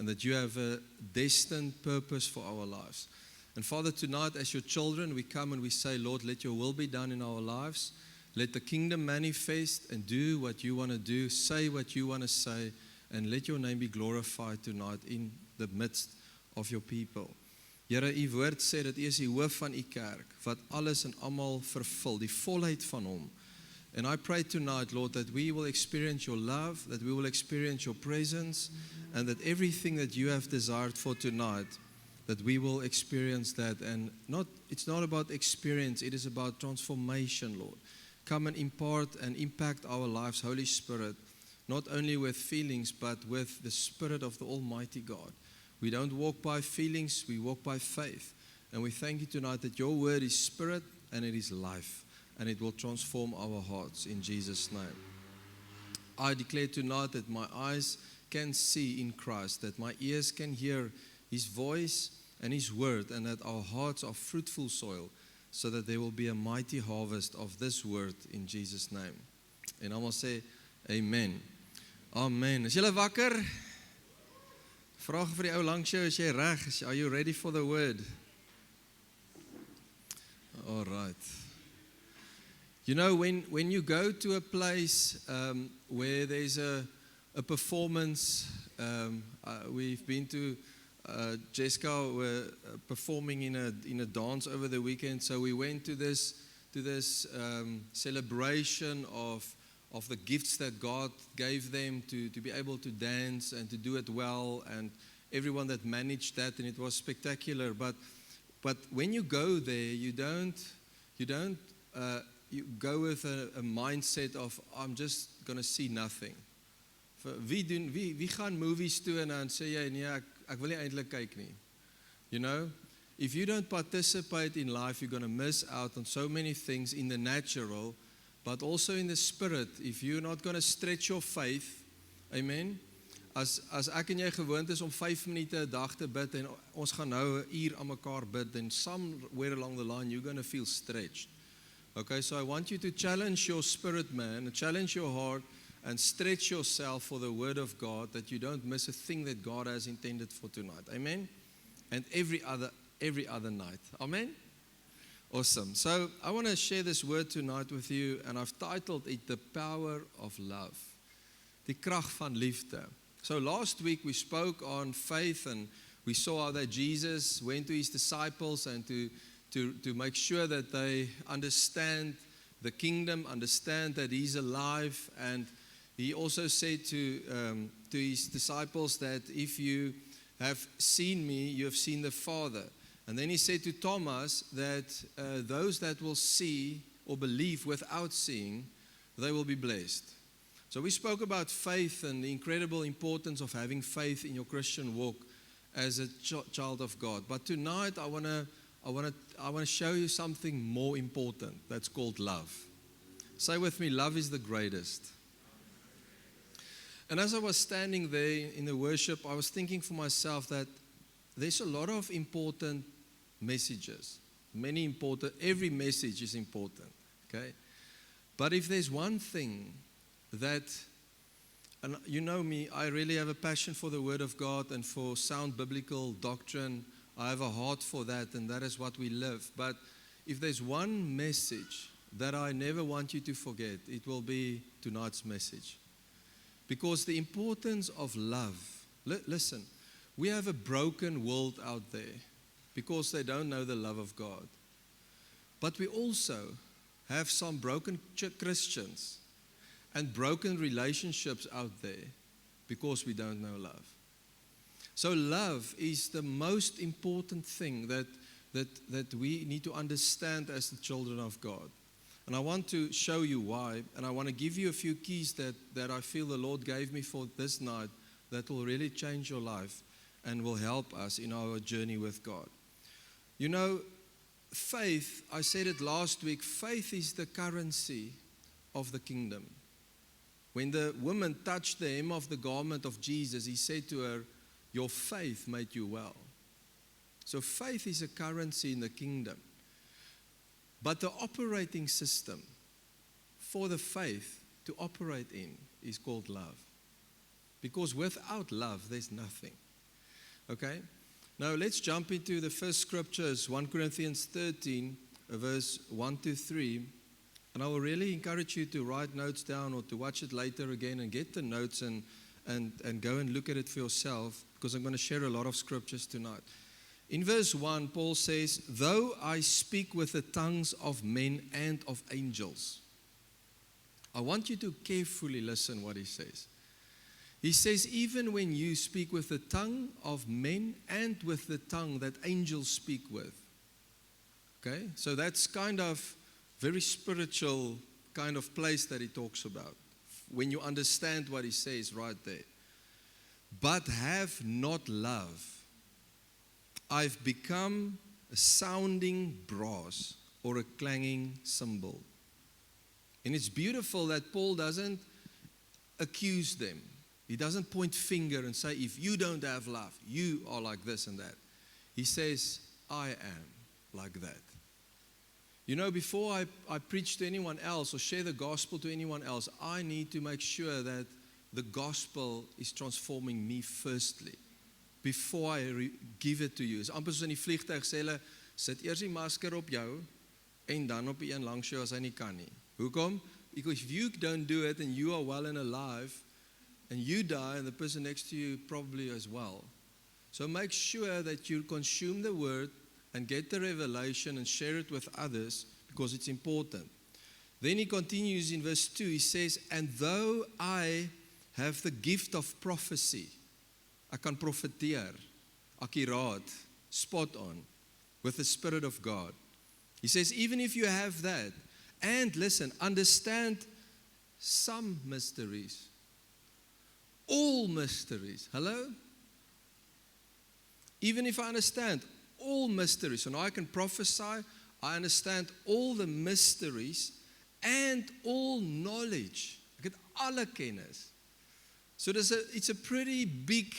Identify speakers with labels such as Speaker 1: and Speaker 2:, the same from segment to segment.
Speaker 1: that you have a destined purpose for our lives. And Father, tonight as your children, we come and we say, Lord, let your will be done in our lives. Let the kingdom manifest and do what you want to do, say what you want to say, and let your name be glorified tonight in the midst of your people. Here, u woord sê dat u is die hoof van u kerk, wat alles en almal vervul, die volheid van hom. And I pray tonight, Lord, that we will experience your love, that we will experience your presence, and that everything that you have desired for tonight, that we will experience that. And it's not about experience, it is about transformation, Lord. Come and impart and impact our lives, Holy Spirit, not only with feelings, but with the Spirit of the Almighty God. We don't walk by feelings, we walk by faith. And we thank you tonight that your word is spirit and it is life. And it will transform our hearts in Jesus' name. I declare tonight that my eyes can see in Christ, that my ears can hear his voice and his word, and that our hearts are fruitful soil, so that there will be a mighty harvest of this word in Jesus' name. En almal sê, amen. Amen. Is julle wakker? Vraag vir die ou langs jou, is jy reg? Are you ready for the word? All right. You know, when you go to a place where there's a performance, we've been to Jessica were performing in a dance over the weekend, so we went to this celebration of the gifts that God gave them to be able to dance and to do it well, and everyone that managed that, and it was spectacular. But when you go there, you go with a mindset of, I'm just going to see nothing. Wie gaan movies toe en dan sê jy, nee, ek wil nie eintlik kyk nie. You know, if you don't participate in life, you're going to miss out on so many things in the natural, but also in the spirit. If you're not going to stretch your faith, amen. As ek en jy gewoond is om 5 minute 'n dag te bid en ons gaan nou 'n uur aan mekaar bid, then somewhere along the line you're going to feel stretched. Okay, so I want you to challenge your spirit, man, and challenge your heart and stretch yourself for the word of God, that you don't miss a thing that God has intended for tonight. Amen. And every other night. Amen. Awesome. So I want to share this word tonight with you, and I've titled it The Power of Love. Die krag van liefde. So last week we spoke on faith, and we saw how that Jesus went to his disciples and to make sure that they understand the kingdom, understand that he's alive. And he also said to his disciples that if you have seen me, you have seen the Father. And then he said to Thomas that those that will see or believe without seeing, they will be blessed. So we spoke about faith and the incredible importance of having faith in your Christian walk as a child of God. But tonight I want to show you something more important. That's called love. Say with me, love is the greatest. And as I was standing there in the worship, I was thinking for myself that there's a lot of important messages. Every message is important, okay? But if there's one thing that, and you know me, I really have a passion for the Word of God and for sound biblical doctrine. I have a heart for that, and that is what we live. But if there's one message that I never want you to forget, it will be tonight's message. Because the importance of love, listen, we have a broken world out there because they don't know the love of God. But we also have some broken Christians and broken relationships out there because we don't know love. So love is the most important thing that we need to understand as the children of God. And I want to show you why, and I want to give you a few keys that I feel the Lord gave me for this night that will really change your life and will help us in our journey with God. You know, faith, I said it last week, faith is the currency of the kingdom. When the woman touched the hem of the garment of Jesus, he said to her, your faith made you well. So faith is a currency in the kingdom. But the operating system for the faith to operate in is called love. Because without love, there's nothing. Okay? Now let's jump into the first scriptures, 1 Corinthians 13, verse 1 to 3. And I will really encourage you to write notes down or to watch it later again and get the notes and go and look at it for yourself, because I'm going to share a lot of scriptures tonight. In verse 1, Paul says, though I speak with the tongues of men and of angels. I want you to carefully listen what he says. He says, even when you speak with the tongue of men and with the tongue that angels speak with. Okay, so that's kind of very spiritual kind of place that he talks about. When you understand what he says right there. But have not love, I've become a sounding brass or a clanging cymbal. And it's beautiful that Paul doesn't accuse them. He doesn't point finger and say, if you don't have love, you are like this and that. He says, I am like that. You know, before I preach to anyone else or share the gospel to anyone else, I need to make sure that the gospel is transforming me firstly. Before I give it to you. Is amper soos in die vliegtuig sê hulle, sit eers die masker op jou en dan op die een langs jou as hy nie kan nie. Hoekom? Because if you don't do it and you are well and alive and you die and the person next to you probably as well. So make sure that you consume the word and get the revelation and share it with others because it's important. Then he continues in verse 2, he says, and though I have the gift of prophecy, ek kan profeteer, akkuraat, spot on, with the Spirit of God. He says, even if you have that, and listen, understand some mysteries, all mysteries, hello? Even if I understand all mysteries, so now I can prophesy, I understand all the mysteries and all knowledge. Ek het alle kennis. So it's a pretty big,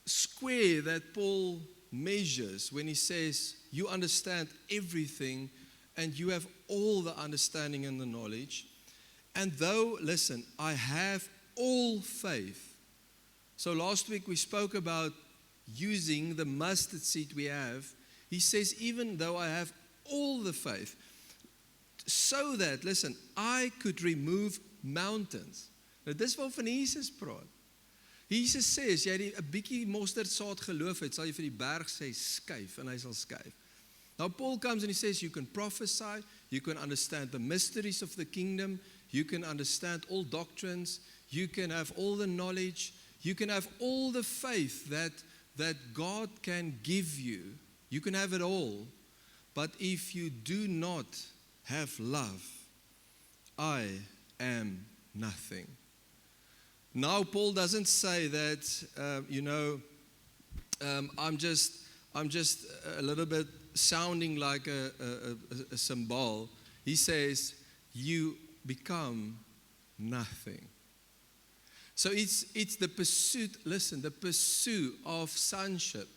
Speaker 1: square that Paul measures when he says, you understand everything and you have all the understanding and the knowledge. And though, listen, I have all faith. So last week we spoke about using the mustard seed we have. He says, even though I have all the faith, so that, listen, I could remove mountains. Nou dis waarvan Jesus praat. Jesus sê, as jy 'n bietjie mosterdsaad geloof het, sal jy vir die berg sê, skuif, en hy sal skuif. Now Paul comes and he says, you can prophesy, you can understand the mysteries of the kingdom, you can understand all doctrines, you can have all the knowledge, you can have all the faith that God can give you. You can have it all. But if you do not have love, I am nothing. Now, Paul doesn't say that, I'm just a little bit sounding like a cymbal. He says, you become nothing. So it's the pursuit, listen, the pursuit of sonship,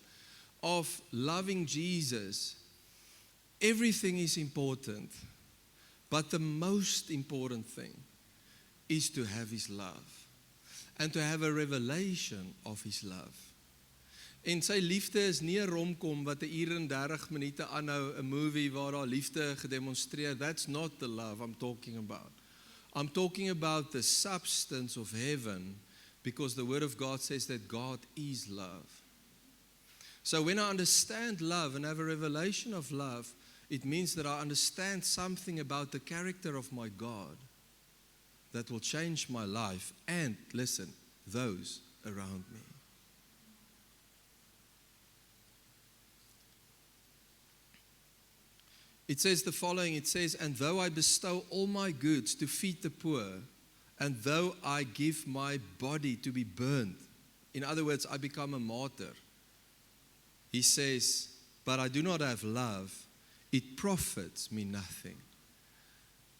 Speaker 1: of loving Jesus. Everything is important, but the most important thing is to have His love. And to have a revelation of His love. En sy liefde is nie 'n romkom wat 'n uur en 30 minute aanhou, 'n movie waar daar liefde gedemonstreer. That's not the love I'm talking about. I'm talking about the substance of heaven, because the Word of God says that God is love. So when I understand love and have a revelation of love, it means that I understand something about the character of my God that will change my life and, listen, those around me. It says the following, it says, and though I bestow all my goods to feed the poor, and though I give my body to be burned, in other words, I become a martyr. He says, but I do not have love, it profits me nothing.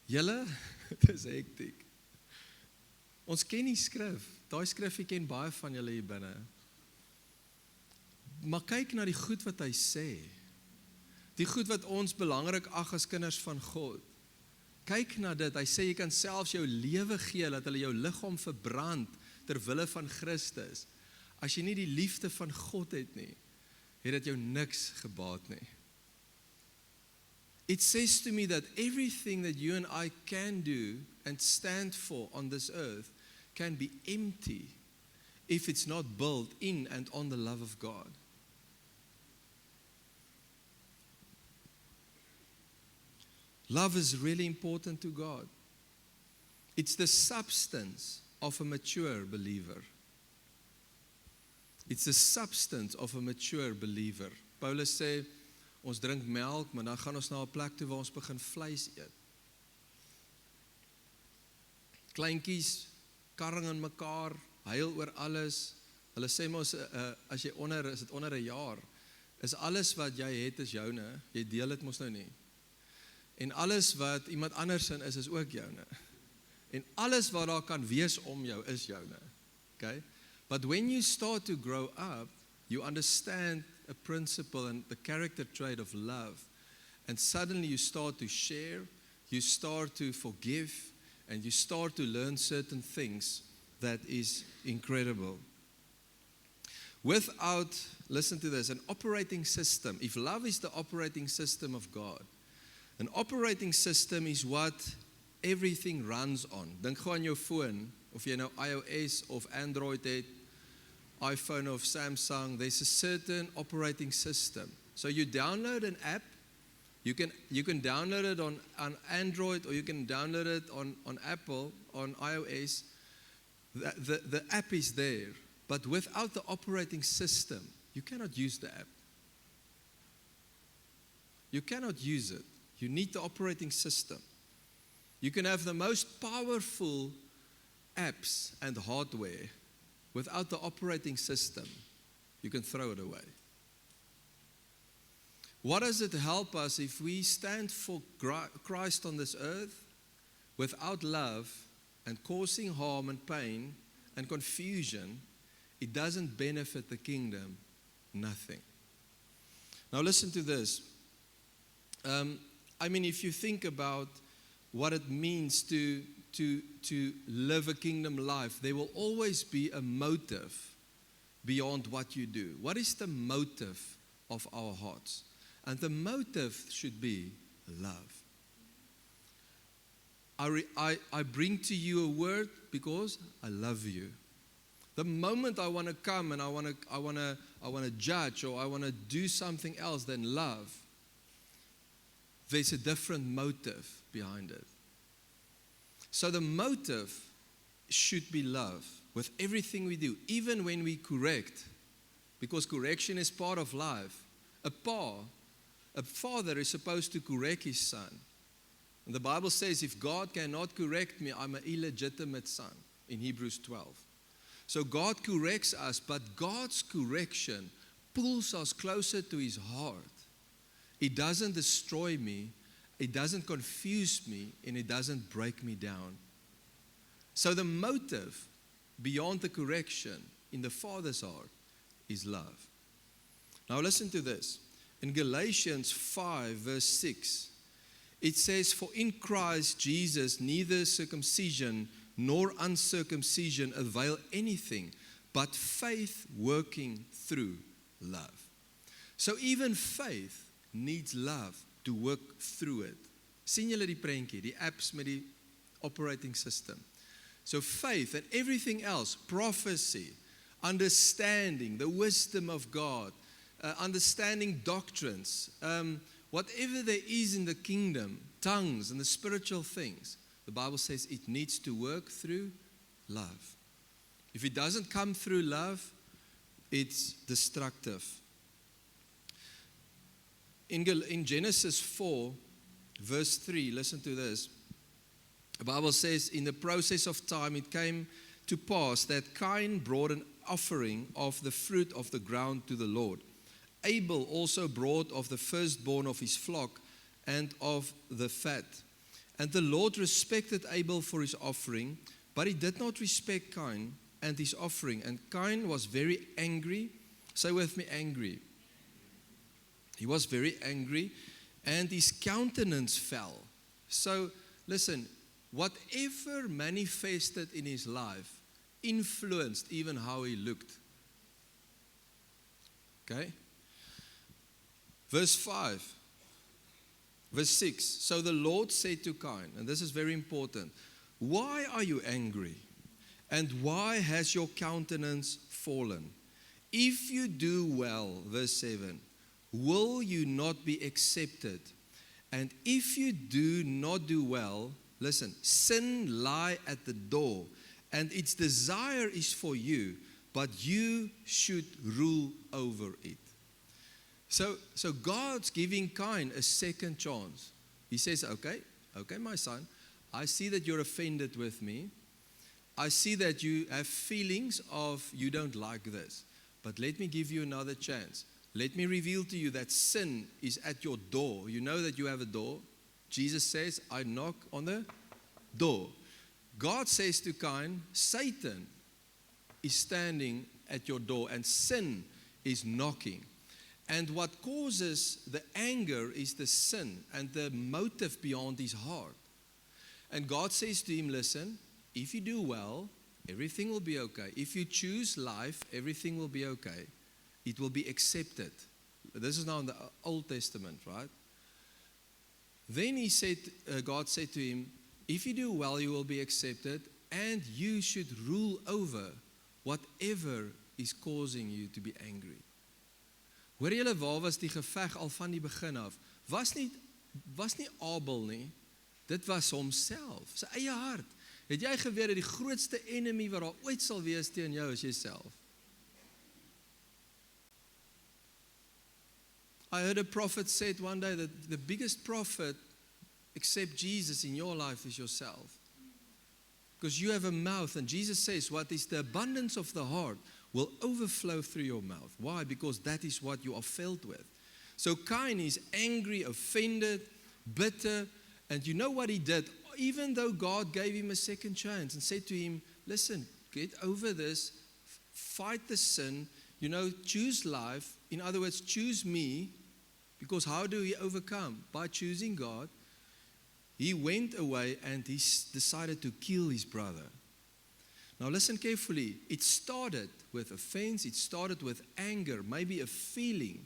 Speaker 1: Julle, dis hektiek. Ons ken die skrif. Daai skrifie ken baie van julle hier binne. Maar kyk na die goed wat hy sê. Die goed wat ons belangrik ag as kinders van God. Kyk na dit. Hy sê jy kan selfs jou lewe gee dat hulle jou liggaam verbrand ter wille van Christus. As jy nie die liefde van God het nie, het dit jou niks gebaat nie. It says to me that everything that you and I can do and stand for on this earth can be empty if it's not built in and on the love of God. Love is really important to God. It's the substance of a mature believer. It's the substance of a mature believer. Paulus sê, ons drink melk, maar dan gaan ons na 'n plek toe waar ons begin vleis eet. Kleintjies, karring in mekaar, huil oor alles. Hulle sê mos, as jy is dit onder 'n jaar, is alles wat jy het is joune, jy deel dit mos nou nie. En alles wat iemand anders in is ook joune. En alles wat daar kan wees om jou is joune. Okay? But when you start to grow up, you understand a principle and the character trait of love. And suddenly you start to share, you start to forgive, and you start to learn certain things that is incredible. Without, listen to this, an operating system. If love is the operating system of God, an operating system is what everything runs on. Dink gou aan jou foon, of jy nou iOS of Android het, iPhone of Samsung, there's a certain operating system. So you download an app, you can download it on Android or you can download it on Apple, on iOS. The app is there, but without the operating system, you cannot use the app. You cannot use it. You need the operating system. You can have the most powerful apps and hardware. Without the operating system, you can throw it away. What does it help us if we stand for Christ on this earth without love and causing harm and pain and confusion? It doesn't benefit the kingdom, nothing. Now listen to this. If you think about what it means to live a kingdom life, there will always be a motive beyond what you do. What is the motive of our hearts? And the motive should be love. I bring to you a word because I love you. The moment I want to come and I want to judge or I want to do something else than love, there's a different motive behind it. So the motive should be love with everything we do, even when we correct, because correction is part of life. A father is supposed to correct his son. And the Bible says, if God cannot correct me, I'm an illegitimate son, in Hebrews 12. So God corrects us, but God's correction pulls us closer to his heart. It doesn't destroy me, it doesn't confuse me, and it doesn't break me down. So the motive beyond the correction in the Father's heart is love. Now listen to this. In Galatians 5 verse 6, it says, for in Christ Jesus neither circumcision nor uncircumcision avail anything, but faith working through love. So even faith needs love to work through it. Sien julle die prentjie, die apps met die operating system. So faith and everything else, prophecy, understanding, the wisdom of God, understanding doctrines, whatever there is in the kingdom, tongues and the spiritual things, the Bible says it needs to work through love. If it doesn't come through love, it's destructive. In Genesis 4, verse 3, listen to this. The Bible says, in the process of time, it came to pass that Cain brought an offering of the fruit of the ground to the Lord. Abel also brought of the firstborn of his flock and of the fat. And the Lord respected Abel for his offering, but he did not respect Cain and his offering. And Cain was very angry. Say with me, angry. He was very angry, and his countenance fell. So, listen, whatever manifested in his life influenced even how he looked Okay? Verse 5. Verse 6. So the Lord said to Cain, and this is very important, why are you angry? And why has your countenance fallen? If you do well, verse 7, will you not be accepted? And if you do not do well, listen, sin lie at the door, and its desire is for you, but you should rule over it. So God's giving Cain a second chance. He says, okay, my son, I see that you're offended with me. I see that you have feelings of you don't like this. But let me give you another chance. Let me reveal to you that sin is at your door. You know that you have a door. Jesus says, I knock on the door. God says to Cain, Satan is standing at your door and sin is knocking. And what causes the anger is the sin and the motive beyond his heart. And God says to him, listen, if you do well, everything will be okay. If you choose life, everything will be okay. It will be accepted. This is now in the Old Testament, right? Then God said to him, if you do well, you will be accepted, and you should rule over whatever is causing you to be angry. Hoor julle, waar was die geveg al van die begin af? Was nie Abel nie, dit was homself, sy eie hart. Het jy geweet dat die grootste enemy wat daar ooit sal wees teen jou is jouself? I heard a prophet said one day that the biggest prophet except Jesus in your life is yourself. Because you have a mouth, and Jesus says what is the abundance of the heart will overflow through your mouth. Why? Because that is what you are filled with. So Cain is angry, offended, bitter, and you know what he did? Even though God gave him a second chance and said to him, listen, get over this, fight the sin, choose life. In other words, choose me, because how do we overcome? By choosing God. He went away and he decided to kill his brother. Now listen carefully. It started with offense, it started with anger, maybe a feeling.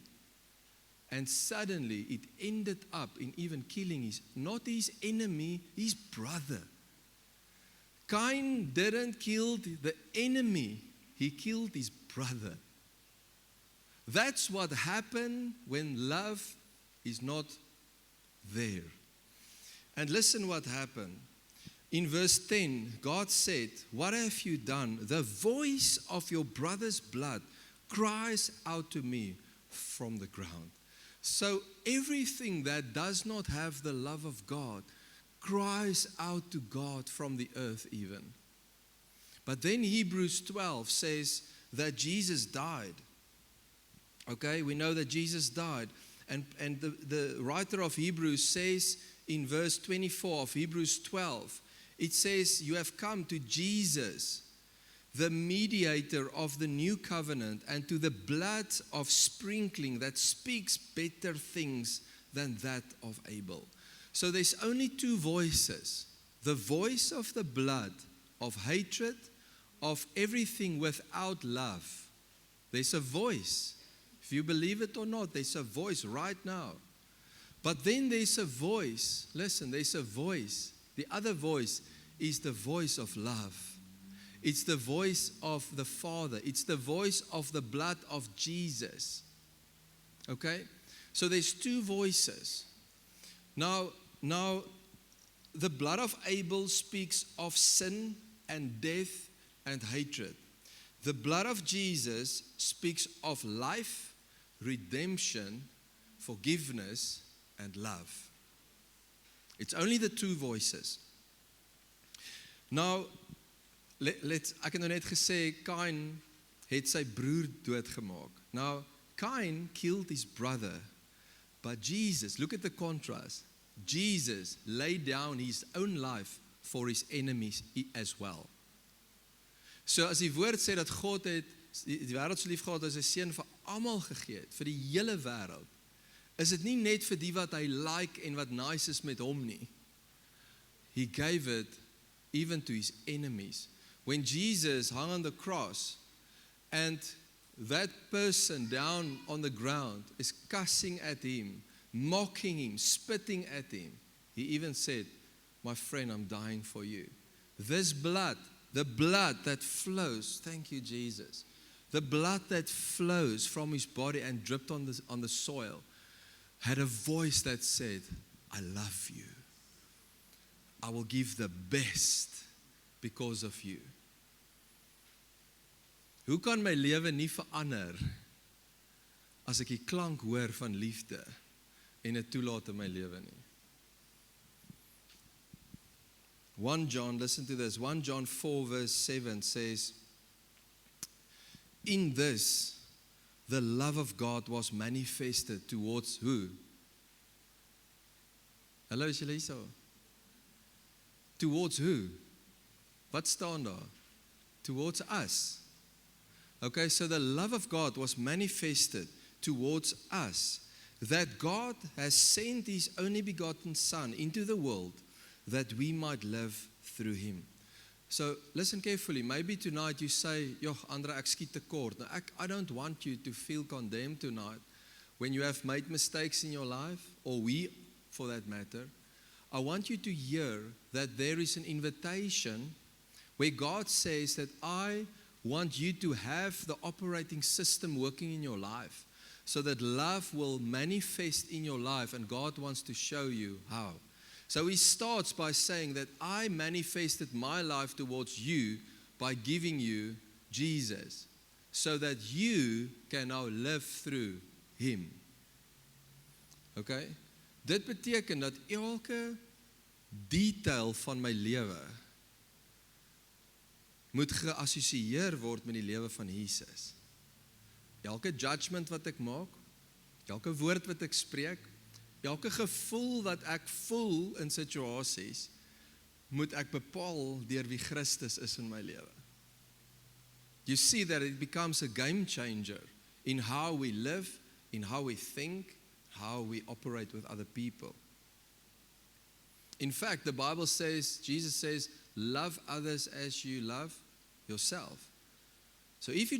Speaker 1: And suddenly it ended up in even killing not his enemy, his brother. Cain didn't kill the enemy, he killed his brother. That's what happened when love is not there. And listen what happened. In verse 10, God said, what have you done? The voice of your brother's blood cries out to me from the ground. So everything that does not have the love of God cries out to God from the earth even. But then Hebrews 12 says that Jesus died. Okay, we know that Jesus died. And the writer of Hebrews says in verse 24 of Hebrews 12, it says, you have come to Jesus, the mediator of the new covenant, and to the blood of sprinkling that speaks better things than that of Abel. So there's only two voices. The voice of the blood, of hatred, of everything without love. There's a voice. If you believe it or not, there's a voice right now. But then there's a voice. Listen, there's a voice. The other voice is the voice of love. It's the voice of the Father. It's the voice of the blood of Jesus. Okay? So there's two voices. Now, the blood of Abel speaks of sin and death and hatred. The blood of Jesus speaks of life, redemption, forgiveness, and love. It's only the two voices. Nou, ek het nou net gesê, Cain het sy broer doodgemaak. Now, Cain killed his brother, but Jesus, look at the contrast. Jesus laid down his own life for his enemies as well. So as die woord sê dat God het die wêreld so lief gehad dat hy sy seun vir almal gegee het, vir die hele wêreld, is dit nie net vir die wat hy like en wat nice is met hom nie. He gave it even to his enemies. When Jesus hung on the cross, and that person down on the ground is cussing at him, mocking him, spitting at him. He even said, my friend, I'm dying for you. This blood, the blood that flows, thank you, Jesus. The blood that flows from his body and dripped on the soil had a voice that said, I love you. I will give the best because of you. Hoe kan my lewe nie verander as ek die klank hoor van liefde en dit toelaat in my lewe nie? 1 John, listen to this, 1 John 4 verse 7 says, in this, the love of God was manifested towards who? Hallo, is julle hier so? Towards who? Wat staan daar? Towards us. Okay, so the love of God was manifested towards us, that God has sent His only begotten Son into the world that we might live through Him. So listen carefully. Maybe tonight you say, "Joh, Andra, ek skiet tekort." Now, I don't want you to feel condemned tonight when you have made mistakes in your life, or we, for that matter. I want you to hear that there is an invitation where God says that I want you to have the operating system working in your life so that love will manifest in your life, and God wants to show you how. So He starts by saying that I manifested my life towards you by giving you Jesus so that you can now live through Him. Okay? Dit beteken dat elke detail van my lewe moet geassosieer word met die lewe van Jesus. Elke judgment wat ek maak, elke woord wat ek spreek, elke gevoel wat ek voel in situasies, moet ek bepaal deur wie Christus is in my lewe. You see that it becomes a game changer in how we live, in how we think, how we operate with other people. In fact, the Bible says, Jesus says, love others as you love yourself. So if you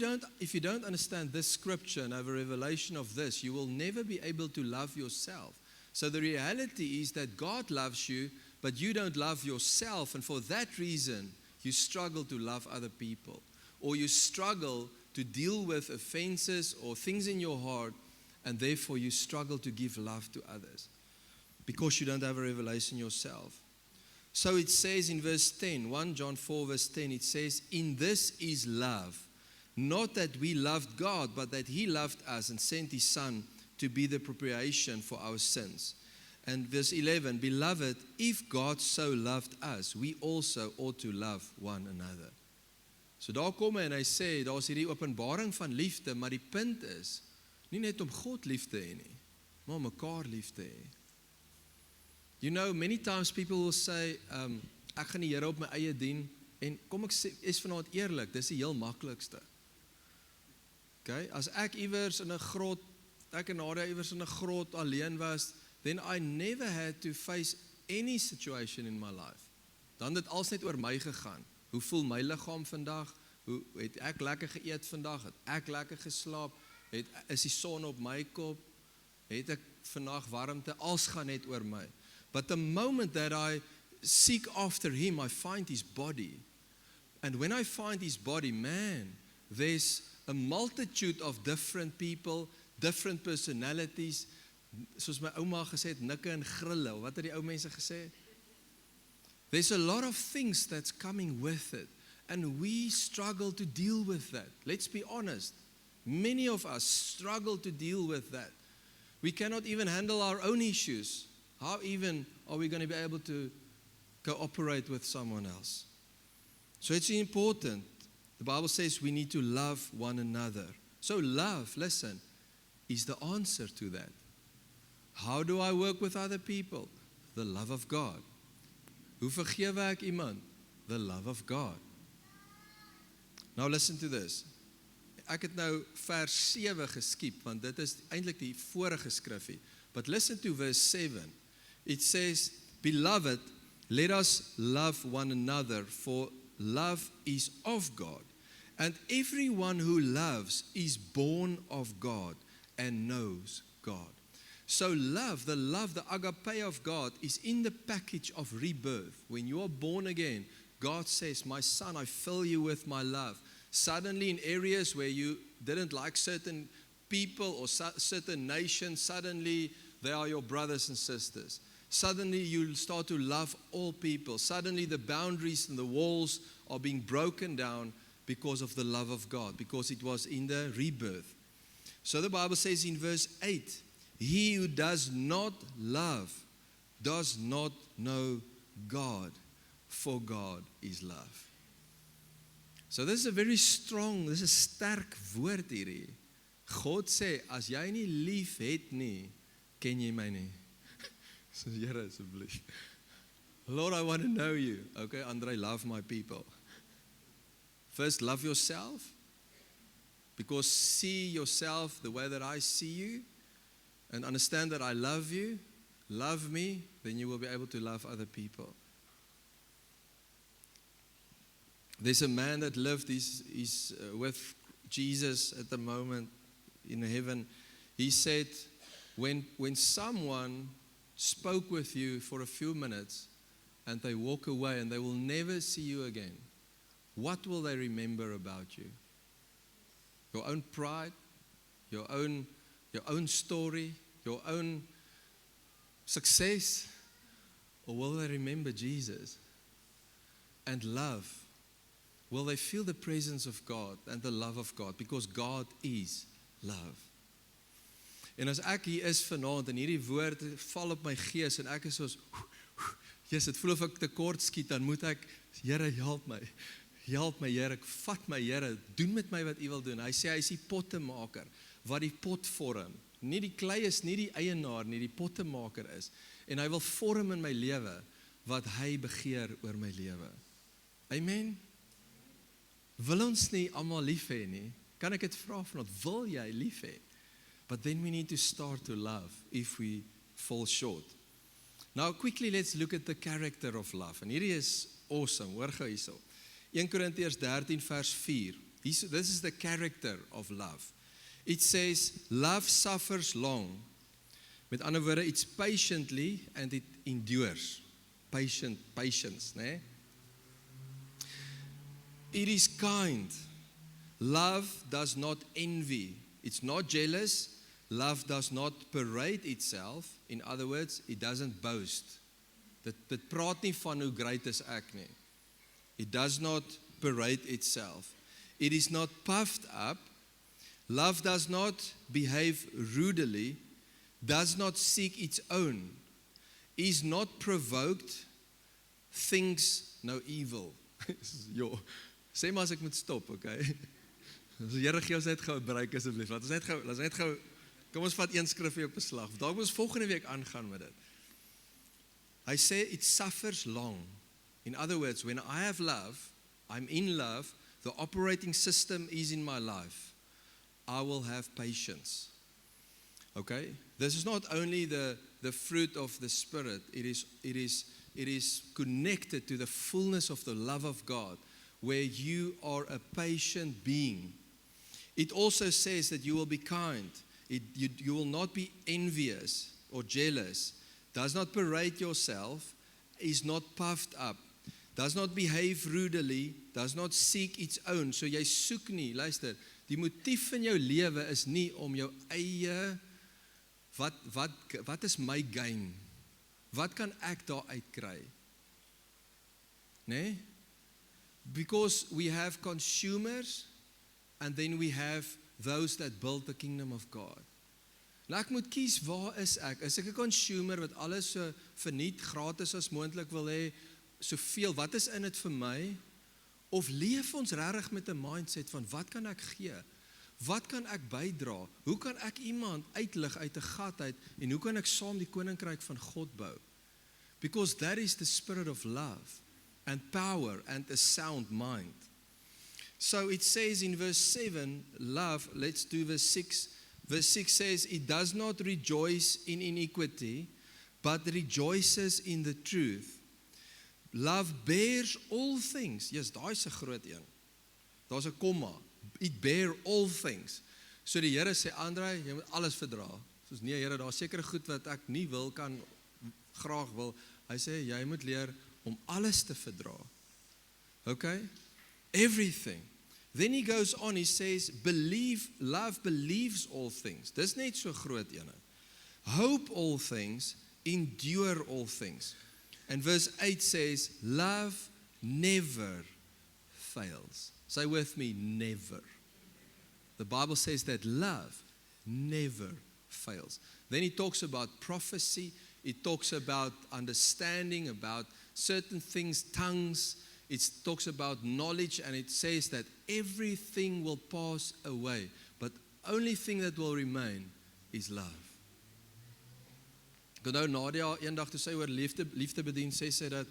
Speaker 1: don't understand this scripture and have a revelation of this, you will never be able to love yourself. So the reality is that God loves you, but you don't love yourself, and for that reason, you struggle to love other people, or you struggle to deal with offenses or things in your heart, and therefore you struggle to give love to others because you don't have a revelation yourself. So it says in verse 10, 1 John 4 verse 10, it says, in this is love, not that we loved God, but that He loved us and sent His Son to be the propitiation for our sins. And verse 11, beloved, if God so loved us, we also ought to love one another. So daar kom hy en hy sê, daar is hierdie openbaring van liefde, maar die punt is, nie net om God lief te hê nie, maar om mekaar lief te hê. You know, many times people will say, ek gaan die Here op my eie dien, en kom ek sê, is vanaand eerlik, dis die heel maklikste. Okay, as ek iewers in 'n grot, ek en Nadia iewers in 'n grot alleen was, then I never had to face any situation in my life. Dan het alles net oor my gegaan. Hoe voel my liggaam vandag? Hoe het ek lekker geëet vandag? Het ek lekker geslaap? Is die son op my kop? Het ek vandag warmte? Alles gaan net oor my. But the moment that I seek after Him, I find His body. And when I find His body, man, there's a multitude of different people, different personalities. Soos my ouma gesê het, nikke en grille. Wat het die ou mense gesê? There's a lot of things that's coming with it. And we struggle to deal with that. Let's be honest. Many of us struggle to deal with that. We cannot even handle our own issues. How even are we going to be able to cooperate with someone else? So it's important. The Bible says we need to love one another. So love, listen, is the answer to that. How do I work with other people? The love of God. Hoe vergewe ek iemand? The love of God. Now listen to this. Ek het nou vers 7 geskiep, want dit is eintlik die vorige skrifgie. But listen to verse 7. It says, beloved, let us love one another, for love is of God. And everyone who loves is born of God and knows God. So love, the agape of God is in the package of rebirth. When you are born again, God says, my son, I fill you with my love. Suddenly in areas where you didn't like certain people or certain nations, suddenly they are your brothers and sisters. Suddenly you start to love all people. Suddenly the boundaries and the walls are being broken down because of the love of God, because it was in the rebirth. So the Bible says in verse 8, he who does not love does not know God, for God is love. So this is a very strong, this is sterk woord hierdie. God sê, as jy nie lief het nie, ken jy my nie. So Here asseblief. Lord, I want to know you. Okay, Andre, love my people. First, love yourself. Because see yourself the way that I see you. And understand that I love you. Love me. Then you will be able to love other people. There's a man that lived, he's with Jesus at the moment in heaven. He said, when someone spoke with you for a few minutes and they walk away and they will never see you again, what will they remember about you? Your own pride, your own story, your own success, or will they remember Jesus and love? Will they feel the presence of God and the love of God? Because God is love. En as ek hier is vanaand en hierdie woord val op my gees en ek is soos, Jesus, dit voel of ek te kort skiet, dan moet ek, Here, help my, Here, ek vat my, Here, doen met my wat U wil doen. Hy sê, hy is die pottemaker, wat die pot vorm. Nie die klei is nie die eienaar nie, die pottemaker is. En hy wil vorm in my lewe, wat hy begeer oor my lewe. Amen? Wil ons nie almal lief hê nie? Kan ek dit vra vanaand, wil jy lief hê? But then we need to start to love if we fall short. Now quickly let's look at the character of love. En hierdie is awesome, hoor gou hierso. 1 Korintiërs 13 vers 4. This is the character of love. It says, love suffers long. Met ander woorde, it's patiently and it endures. Patience, né? It is kind. Love does not envy. It's not jealous. Love does not parade itself. In other words, it doesn't boast. Dit praat nie van hoe great is ek nie. It does not parade itself. It is not puffed up. Love does not behave rudely. Does not seek its own. Is not provoked. Thinks no evil. Sê maar as ek moet stop, okay? So Here gee ons net gou 'n break asseblief. Laat ons net gou kom ons vat een skrifgie op beslag. Dalk moet ons volgende week aangaan met dit. Hy sê it suffers long. In other words, when I have love, I'm in love, the operating system is in my life. I will have patience. Okay? This is not only the fruit of the Spirit, it is connected to the fullness of the love of God, where you are a patient being. It also says that you will be kind. You will not be envious or jealous. Does not parade yourself. Is not puffed up. Does not behave rudely. Does not seek its own. So jy soek nie, luister, die motief in jou lewe is nie om jou eie, wat is my gain? Wat kan ek daar uitkry? Nee? Because we have consumers and then we have those that build the kingdom of God. Nou ek moet kies, waar is ek? Is ek 'n consumer wat alles so verniet, gratis as moontlik wil hê, soveel, wat is in dit vir my? Of leef ons regtig met 'n mindset van wat kan ek gee? Wat kan ek bydra? Hoe kan ek iemand uitlig uit 'n gat uit en hoe kan ek saam die koninkryk van God bou? Because that is the spirit of love and power and a sound mind. So it says in verse 7, love, let's do verse 6. Verse 6 says, it does not rejoice in iniquity, but rejoices in the truth. Love bears all things. Yes, daai is 'n groot een. Daar's 'n komma. It bear all things. So die Here sê, Andrei, jy moet alles verdra. Soos nee Here, daar's sekere goed wat ek nie wil kan graag wil. Hy sê jy moet leer om alles te verdra. Okay? Everything. Then he goes on, he says, love believes all things. Dis net so groot ene. Hope all things, endure all things. And verse 8 says, love never fails. Say with me, never. The Bible says that love never fails. Then he talks about prophecy. It talks about understanding, about certain things, tongues. It talks about knowledge, and it says that everything will pass away, but only thing that will remain is love. Ek onthou Nadia eendag toe sy oor liefde bedien, sê sy dat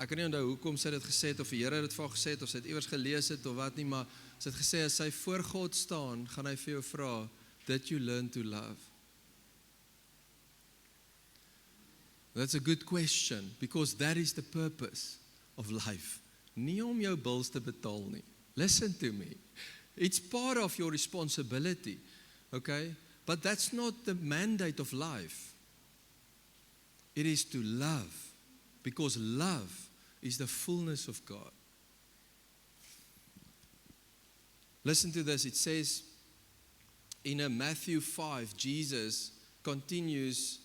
Speaker 1: ek kan nie onthou hoekom sy dit gesê het of die Here dit vir haar gesê het of sy dit iewers gelees het of wat nie, maar sy het gesê as sy voor God staan, gaan hy vir jou vra, did you learn to love? That's a good question, because that is the purpose of life. Nie om jou bills te betaal nie. Listen to me. It's part of your responsibility, okay? But that's not the mandate of life. It is to love, because love is the fullness of God. Listen to this. It says in Matthew 5, Jesus continues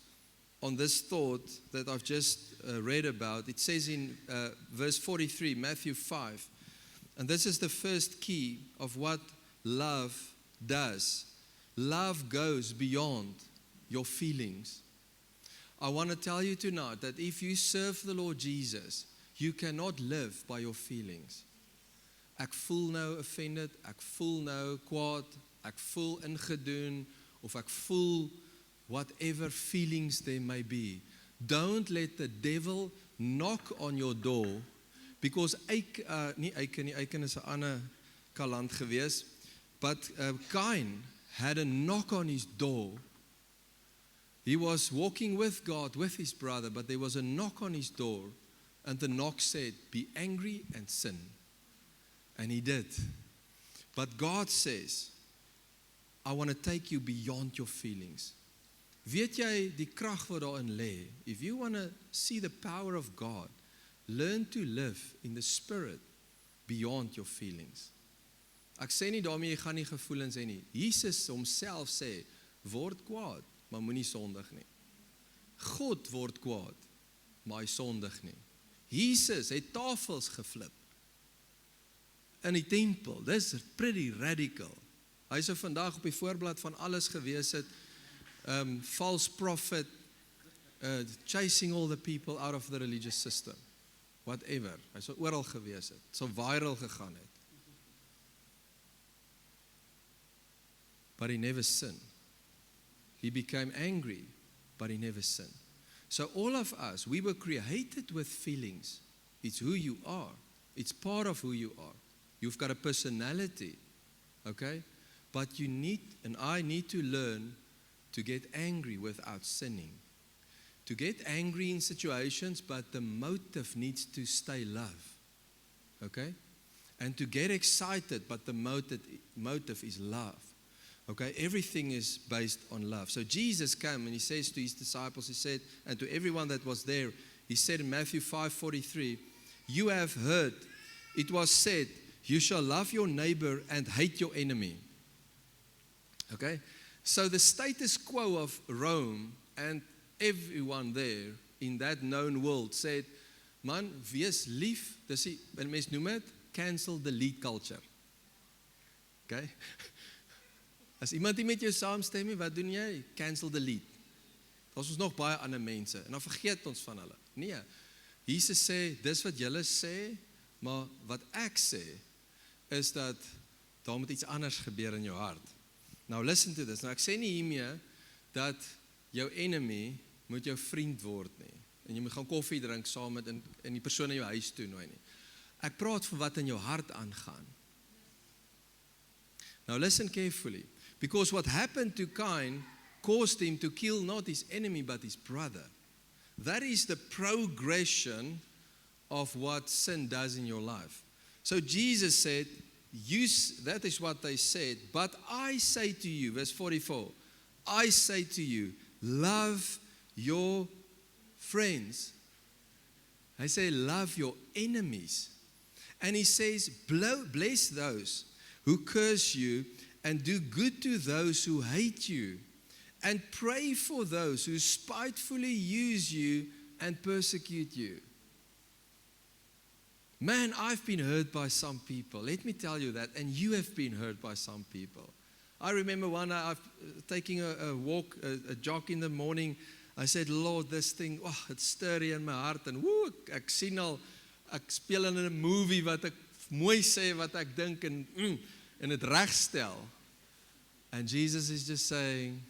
Speaker 1: on this thought that I've just read about. It says in verse 43, Matthew 5, and this is the first key of what love does. Love goes beyond your feelings. I want to tell you tonight that if you serve the Lord Jesus, you cannot live by your feelings. Ek voel nou offended, ek voel nou kwaad, ek voel ingedoen, of ek voel whatever feelings there may be. Don't let the devil knock on your door, because Eiken is 'n ander kaland gewees, but Cain had a knock on his door. He was walking with God, with his brother, but there was a knock on his door, and the knock said, be angry and sin. And he did. But God says, I want to take you beyond your feelings. Weet jy die krag wat daarin lê? If you want to see the power of God, learn to live in the spirit beyond your feelings. Ek sê nie daarmee jy gaan nie gevoelens hê nie. Jesus homself sê, word kwaad, maar moenie sondig nie. God word kwaad, maar hy sondig nie. Jesus het tafels geflip in die tempel. Dis pretty radical. Hy sou vandag op die voorblad van alles gewees het, false prophet, chasing all the people out of the religious system. Whatever. Hy sou oral gewees het. Sou viral gegaan het. But he never sinned. He became angry, but he never sinned. So all of us, we were created with feelings. It's who you are. It's part of who you are. You've got a personality, okay? But you need, and I need to learn to get angry without sinning. To get angry in situations, but the motive needs to stay love, okay? And to get excited, but the motive is love. Okay, everything is based on love. So Jesus came and he says to his disciples, he said, and to everyone that was there, he said in Matthew 5:43, you have heard, it was said, you shall love your neighbor and hate your enemy. Okay, so the status quo of Rome and everyone there in that known world said, man, wees lief, dis die, mense noem het, cancel delete culture. Okay. As iemand nie met jou saamstem nie, wat doen jy? Cancel delete. Daar's ons nog baie ander mense en dan vergeet ons van hulle. Nee. Jesus sê, dis wat julle sê, maar wat ek sê is dat daar moet iets anders gebeur in jou hart. Now listen to this. Nou ek sê nie hiermee dat jou enemy moet jou vriend word nie. En jy moet gaan koffie drink saam met en die persoon in jou huis toe nooi nie. Ek praat van wat in jou hart aangaan. Now listen carefully. Because what happened to Cain caused him to kill not his enemy but his brother. That is the progression of what sin does in your life. So Jesus said, that is what they said. But I say to you, verse 44, I say to you, love your friends. I say, love your enemies. And he says, bless those who curse you, and do good to those who hate you, and pray for those who spitefully use you and persecute you. Man, I've been hurt by some people. Let me tell you that. And you have been hurt by some people. I remember one night, I've taking a walk, a jog in the morning. I said, Lord, this thing, it's stirring in my heart. And ek sien al, ek speel in 'n movie wat ek mooi sê, wat ek dink en het regstel. And Jesus is just saying,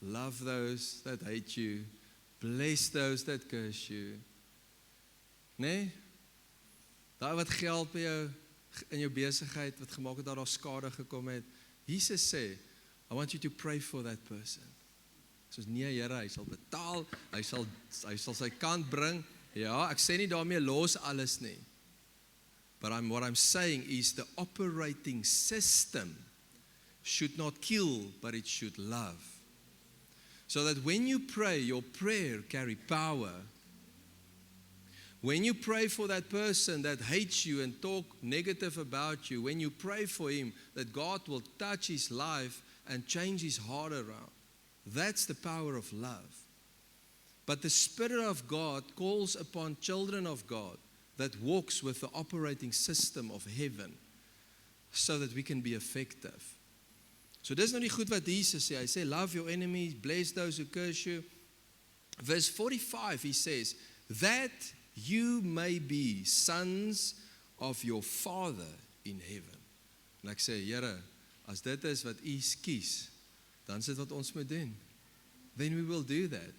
Speaker 1: love those that hate you. Bless those that curse you. Nee? Daai wat geld by jou, in jou besigheid, wat gemaak het dat daar skade gekom het. Jesus sê, I want you to pray for that person. Soos nee Here, hy sal betaal, hy sal sy kant bring. Ja, ek sê nie daarmee los alles nie. But what I'm saying is the operating system should not kill, but it should love. So that when you pray, your prayer carry power. When you pray for that person that hates you and talk negative about you, when you pray for him, that God will touch his life and change his heart around. That's the power of love. But the Spirit of God calls upon children of God that walks with the operating system of heaven so that we can be effective. So dis nou die goed wat Jesus sê. Hy sê, love your enemies, bless those who curse you. Verse 45, he says, that you may be sons of your Father in heaven. En ek sê, Here, as dit is wat U kies, dan is dit wat ons moet doen. Then we will do that.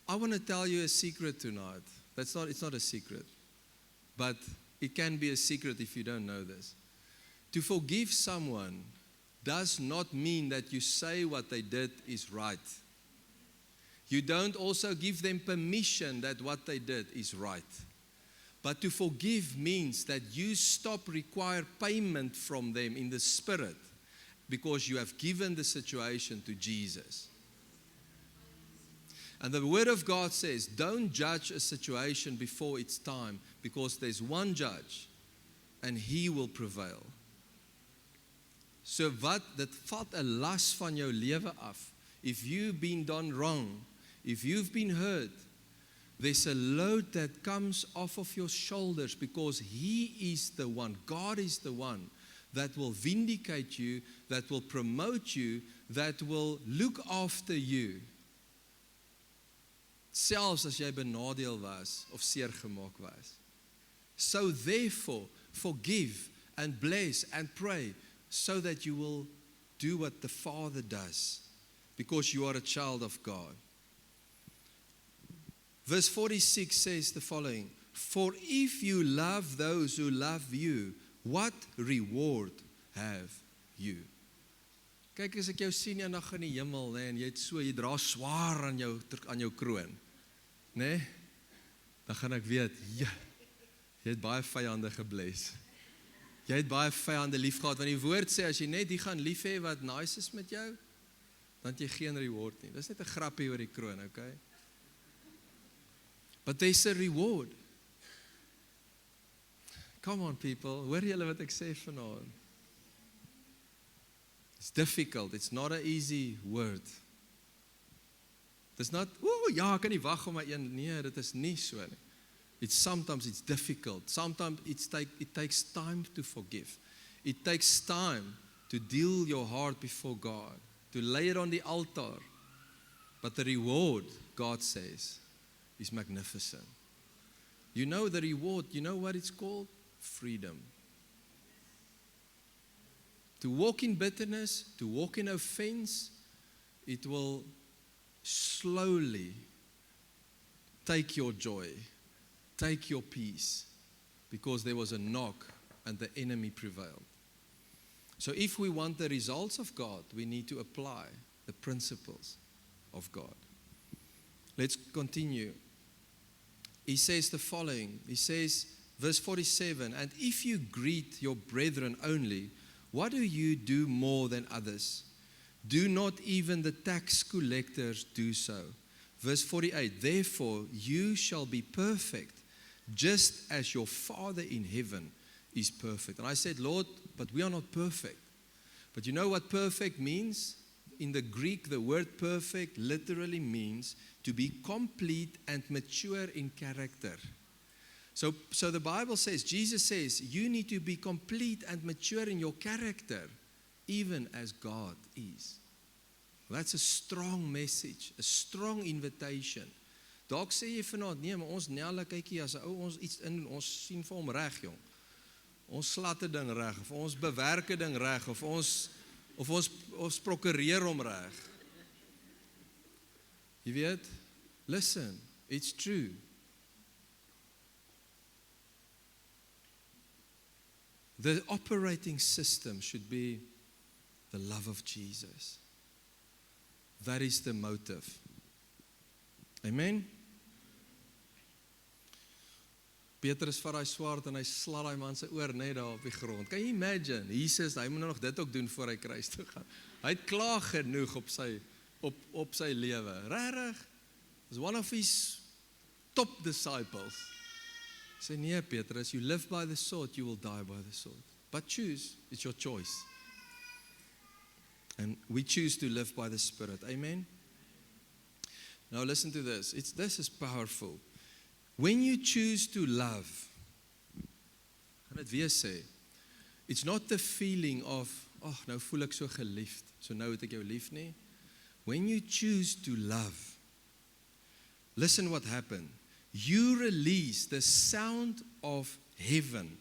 Speaker 1: I want to tell you a secret tonight. It's not a secret. But it can be a secret if you don't know this. To forgive someone does not mean that you say what they did is right. You don't also give them permission that what they did is right. But to forgive means that you require payment from them in the spirit because you have given the situation to Jesus. And the Word of God says, don't judge a situation before it's time because there's one judge and He will prevail. So dit vat 'n las van jou lewe af. If you've been done wrong, if you've been hurt, there's a load that comes off of your shoulders because He is the one, God is the one that will vindicate you, that will promote you, that will look after you. Selfs as jy benadeel was of seer gemaak was. So therefore, forgive and bless and pray so that you will do what the Father does because you are a child of God. Verse 46 says the following, for if you love those who love you, what reward have you? Kyk, as ek jou sien eendag in die hemel, en jy dra swaar aan jou kroon, dan gaan ek weet, ja, jy het baie vyande gebless. Jy het baie vyande lief gehad, want die woord sê, as jy net die gaan lief hê wat nice is met jou, dan het jy geen reward nie. Dis net 'n grappie oor die kroon, okay? But there's a reward. Come on people, hoor julle wat ek sê vanaand? It's difficult, it's not an easy word. It's not, ja, ek kan nie wag om my een, nee, dit is nie so nie. Sometimes it's difficult. Sometimes it takes time to forgive. It takes time to deal your heart before God, to lay it on the altar. But the reward, God says, is magnificent. You know the reward, you know what it's called? Freedom. To walk in bitterness, to walk in offense, it will slowly take your joy, take your peace, because there was a knock and the enemy prevailed. So if we want the results of God, we need to apply the principles of God. Let's continue. He says the following. He says, Verse 47, and if you greet your brethren only, what do you do more than others? Do not even the tax collectors do so? Verse 48, therefore you shall be perfect, just as your Father in heaven is perfect. And I said, Lord, but we are not perfect. But you know what perfect means? In the Greek, the word perfect literally means to be complete and mature in character. So the Bible says, Jesus says, you need to be complete and mature in your character, even as God is. Well, that's a strong message, a strong invitation. Dalk sê jy vanaand, nee, maar ons nelle kykie as 'n ou ons iets in ons sien vir hom reg, jong. Ons slatte ding reg, of ons bewerke ding reg, of ons prokureer hom reg. Jy weet, listen, it's true. The operating system should be the love of Jesus. That is the motive. Amen? Petrus vat daai swaard en hy slat daai man se oor net daar op die grond. Can you imagine? Jesus, hy moet nog dit ook doen voor hy kruis toe gaan. Hy het klaar genoeg op sy lewe. Regtig? Was one of his top disciples. Sê nee, Petrus, you live by the sword, you will die by the sword. But choose, it's your choice. And we choose to live by the Spirit. Amen? Now listen to this. This is powerful. When you choose to love, gaan dit weer sê, it's not the feeling of, nou voel ek so geliefd, so nou het ek jou lief nie. When you choose to love, listen what happened. You release the sound of heaven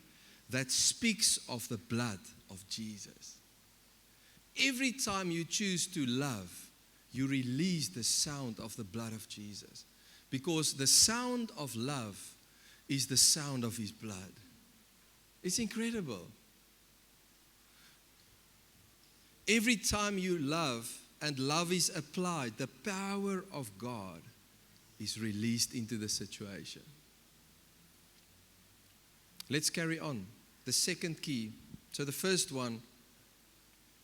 Speaker 1: that speaks of the blood of Jesus. Every time you choose to love, you release the sound of the blood of Jesus. Because the sound of love is the sound of His blood. It's incredible. Every time you love and love is applied, the power of God is released into the situation. Let's carry on. The second key. So the first one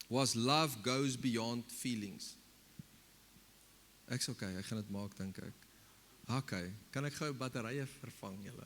Speaker 1: was love goes beyond feelings. Ek's okay, ek gaan dit maak dink ek. Okay, kan ek gou batterye vervang julle?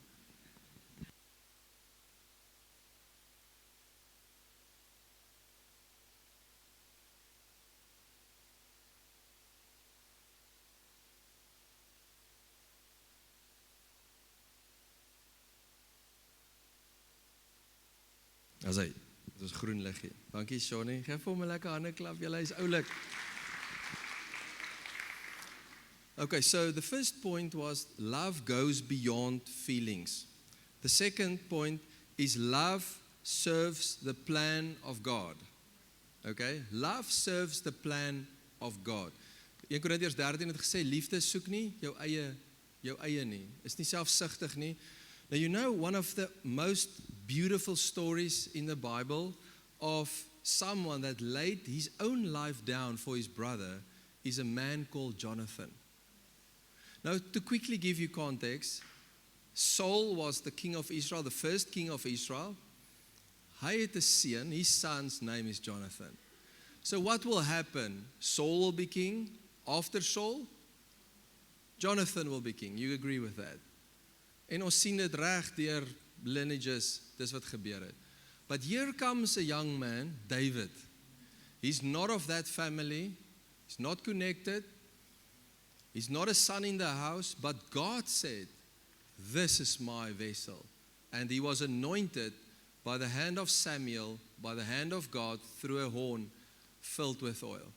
Speaker 1: Asai, dit is groen liggie. Dankie Shani. Geef hom 'n lekker hande klap. Julle is oulik. Okay, so the first point was love goes beyond feelings. The second point is love serves the plan of God. Okay? Love serves the plan of God. 1 Korintiërs 13 het gesê liefde soek nie jou eie nie. Is nie selfsugtig nie. Now you know one of the most beautiful stories in the Bible of someone that laid his own life down for his brother is a man called Jonathan. Now to quickly give you context, Saul was the king of Israel, the first king of Israel. Hy het 'n seun, his son's name is Jonathan. So what will happen? Saul will be king. After Saul, Jonathan will be king. You agree with that? En ons sien dit reg deur lineages, dis wat gebeur het. But here comes a young man, David. He's not of that family. He's not connected. He's not a son in the house, but God said, this is my vessel. And he was anointed by the hand of Samuel, by the hand of God, through a horn filled with oil.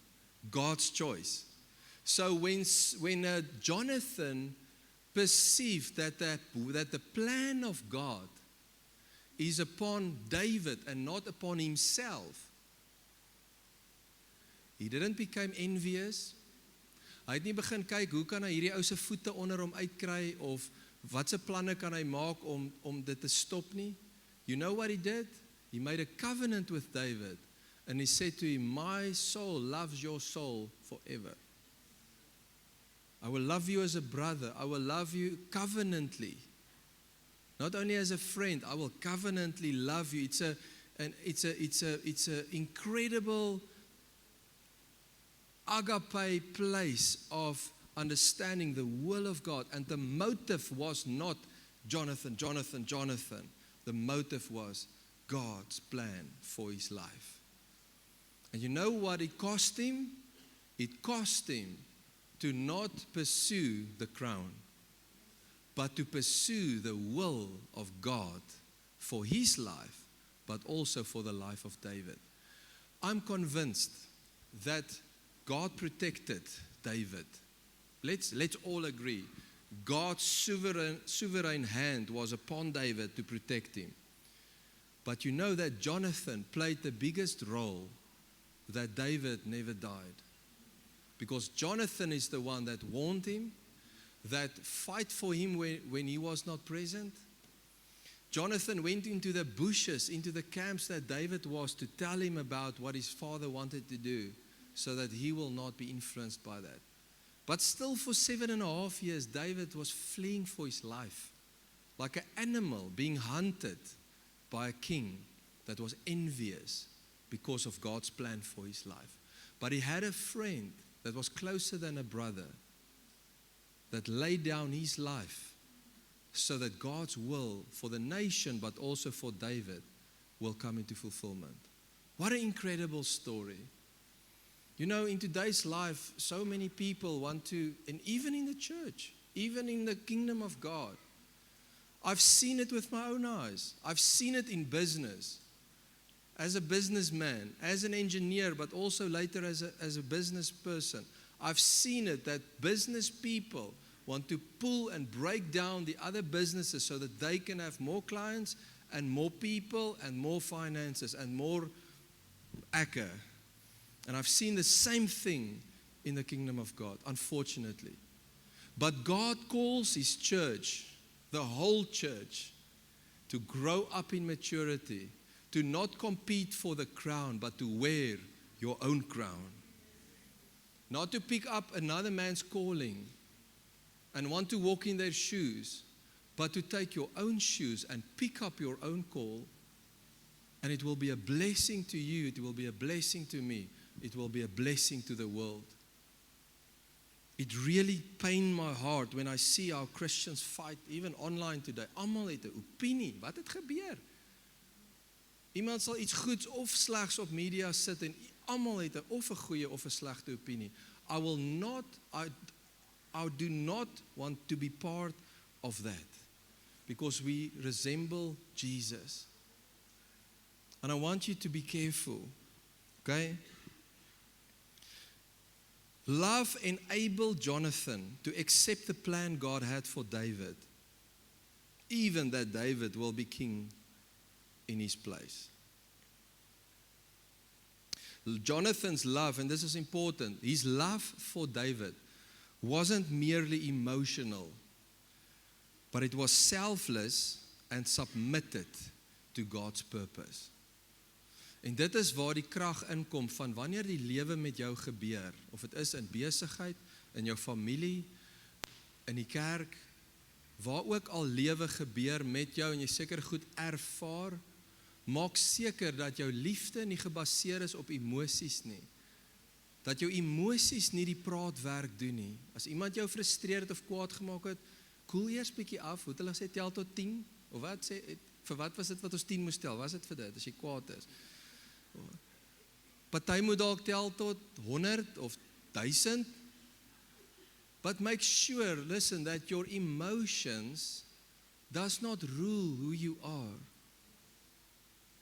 Speaker 1: God's choice. So when Jonathan perceived that the plan of God is upon David and not upon himself, he didn't become envious. Hy het nie begin kyk, hoe kan hy hierdie ou se voete onder hom uitkry, of wat se planne kan hy maak om dit te stop nie. You know what he did? He made a covenant with David, and he said to him, my soul loves your soul forever. I will love you as a brother. I will love you covenantly. Not only as a friend, I will covenantly love you. It's a incredible agape place of understanding the will of God. And the motive was not Jonathan. The motive was God's plan for his life. And you know what it cost him? It cost him to not pursue the crown, but to pursue the will of God for his life, but also for the life of David. I'm convinced that God protected David. Let's all agree. God's sovereign hand was upon David to protect him. But you know that Jonathan played the biggest role that David never died. Because Jonathan is the one that warned him, that fight for him when he was not present. Jonathan went into the bushes, into the camps that David was, to tell him about what his father wanted to do, so that he will not be influenced by that. But still for 7.5 years, David was fleeing for his life, like an animal being hunted by a king that was envious because of God's plan for his life. But he had a friend that was closer than a brother, that laid down his life so that God's will for the nation, but also for David, will come into fulfillment. What an incredible story. You know, in today's life, so many people want to, and even in the church, even in the kingdom of God, I've seen it with my own eyes. I've seen it in business, as a businessman, as an engineer, but also later as a business person. I've seen it that business people want to pull and break down the other businesses so that they can have more clients and more people and more finances and more acre. And I've seen the same thing in the kingdom of God, unfortunately. But God calls his church, the whole church, to grow up in maturity, to not compete for the crown, but to wear your own crown. Not to pick up another man's calling and want to walk in their shoes, but to take your own shoes and pick up your own call. And it will be a blessing to you, it will be a blessing to me, it will be a blessing to the world. It really pains my heart when I see how Christians fight, even online today. Almal het 'n opinie. Wat het gebeur? Iemand sal iets goeds of slegs op media sit en almal het of 'n goeie of 'n slegte opinie. I do not want to be part of that, because we resemble Jesus. And I want you to be careful, okay? Love enabled Jonathan to accept the plan God had for David, even that David will be king in his place. Jonathan's love, and this is important, his love for David wasn't merely emotional, but it was selfless and submitted to God's purpose. En dit is waar die krag inkom van wanneer die lewe met jou gebeur, of dit is in besigheid, in jou familie, in die kerk, waar ook al lewe gebeur met jou en jy seker goed ervaar, maak seker dat jou liefde nie gebaseer is op emosies nie. Dat jou emosies nie die praatwerk doen nie. As iemand jou frustreer het of kwaad gemaak het, koel eers bietjie af. Hoe het hulle sê, tel tot 10? Of wat sê, vir wat was dit wat ons 10 moes tel? Was dit vir dit, as jy kwaad is? Party moet dalk tel tot 100 of 1000. But make sure, listen, that your emotions does not rule who you are.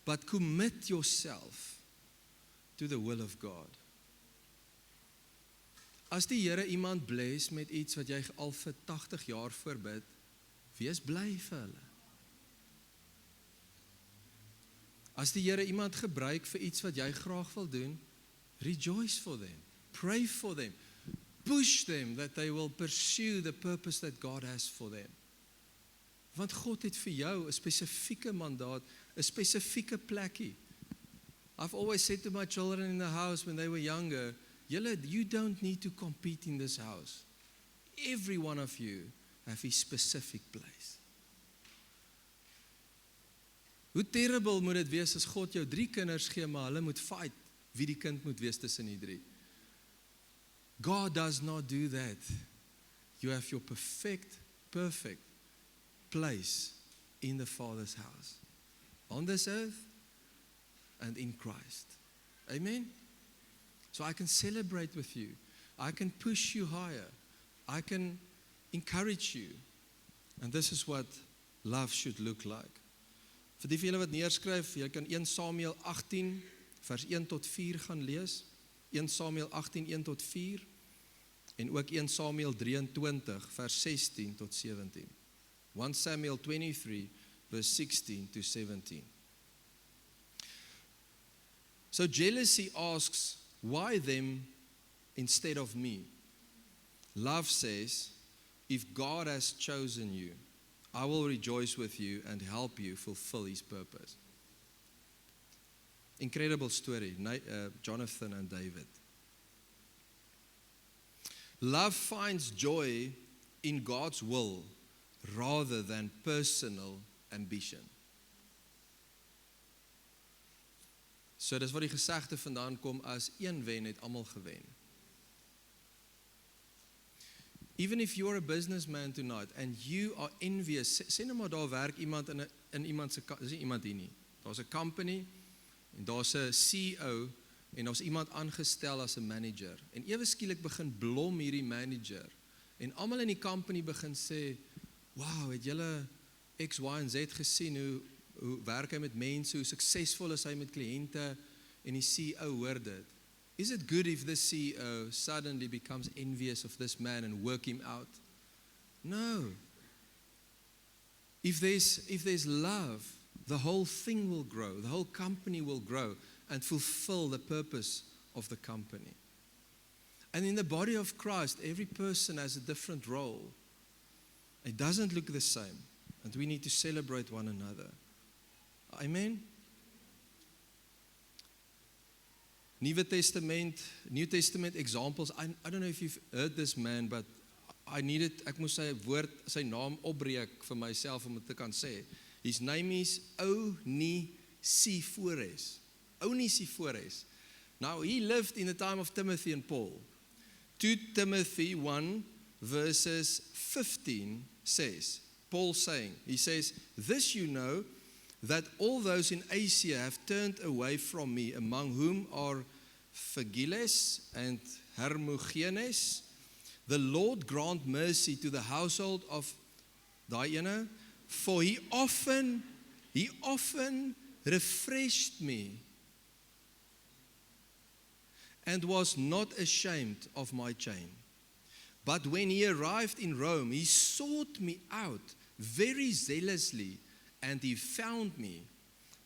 Speaker 1: But commit yourself to the will of God. As die Here iemand bless met iets wat jy al vir 80 jaar voorbid, wees bly vir hulle. As die Here iemand gebruik vir iets wat jy graag wil doen, rejoice for them, pray for them, push them that they will pursue the purpose that God has for them. Want God het vir jou 'n spesifieke mandaat, 'n spesifieke plekkie. I've always said to my children in the house when they were younger, you don't need to compete in this house. Every one of you have a specific place. Hoe terrible moet dit wees as God jou 3 kinders gee, maar hulle moet fight wie die kind moet wees tussen die 3. God does not do that. You have your perfect place in the Father's house. On this earth and in Christ. Amen? So I can celebrate with you. I can push you higher. I can encourage you. And this is what love should look like. Vir die van julle wat neerskryf, jy kan 1 Samuel 18 vers 1 tot 4 gaan lees. 1 Samuel 18, 1 tot 4. En ook 1 Samuel 23 vers 16 tot 17. 1 Samuel 23 verse 16 to 17. So jealousy asks, why them instead of me? Love says, if God has chosen you, I will rejoice with you and help you fulfill His purpose. Incredible story, Jonathan and David. Love finds joy in God's will rather than personal ambition. So dis waar die gesegde vandaan kom, as een wen het almal gewen. Even if you're a businessman tonight and you are envious, sê nou maar daar werk iemand in iemand se, dis nie iemand hier nie. Daar's 'n company en daar's 'n CEO en daar's iemand aangestel as 'n manager. En ewe skielik begin blom hierdie manager. En almal in die company begin sê, "Wow, het julle X, Y en Z gesien hoe werk hy met mense, hoe suksesvol is hy met kliënte?" En die CEO hoor dit. Is it good if the CEO suddenly becomes envious of this man and work him out? No. If there's love, the whole thing will grow, the whole company will grow and fulfill the purpose of the company. And in the body of Christ, every person has a different role. It doesn't look the same, and we need to celebrate one another. Amen? New Testament examples. I don't know if you've heard this man, but ek moes sy naam opbreek vir myself om dit te kan sê. His name is Onesiphorus. Onesiphorus. Now, he lived in the time of Timothy and Paul. 2 Timothy 1 verses 15 says, Paul saying, he says, "This you know, that all those in Asia have turned away from me, among whom are Phygelus and Hermogenes. The Lord grant mercy to the household of Diana, for he often refreshed me and was not ashamed of my chain. But when he arrived in Rome, he sought me out very zealously, and he found me.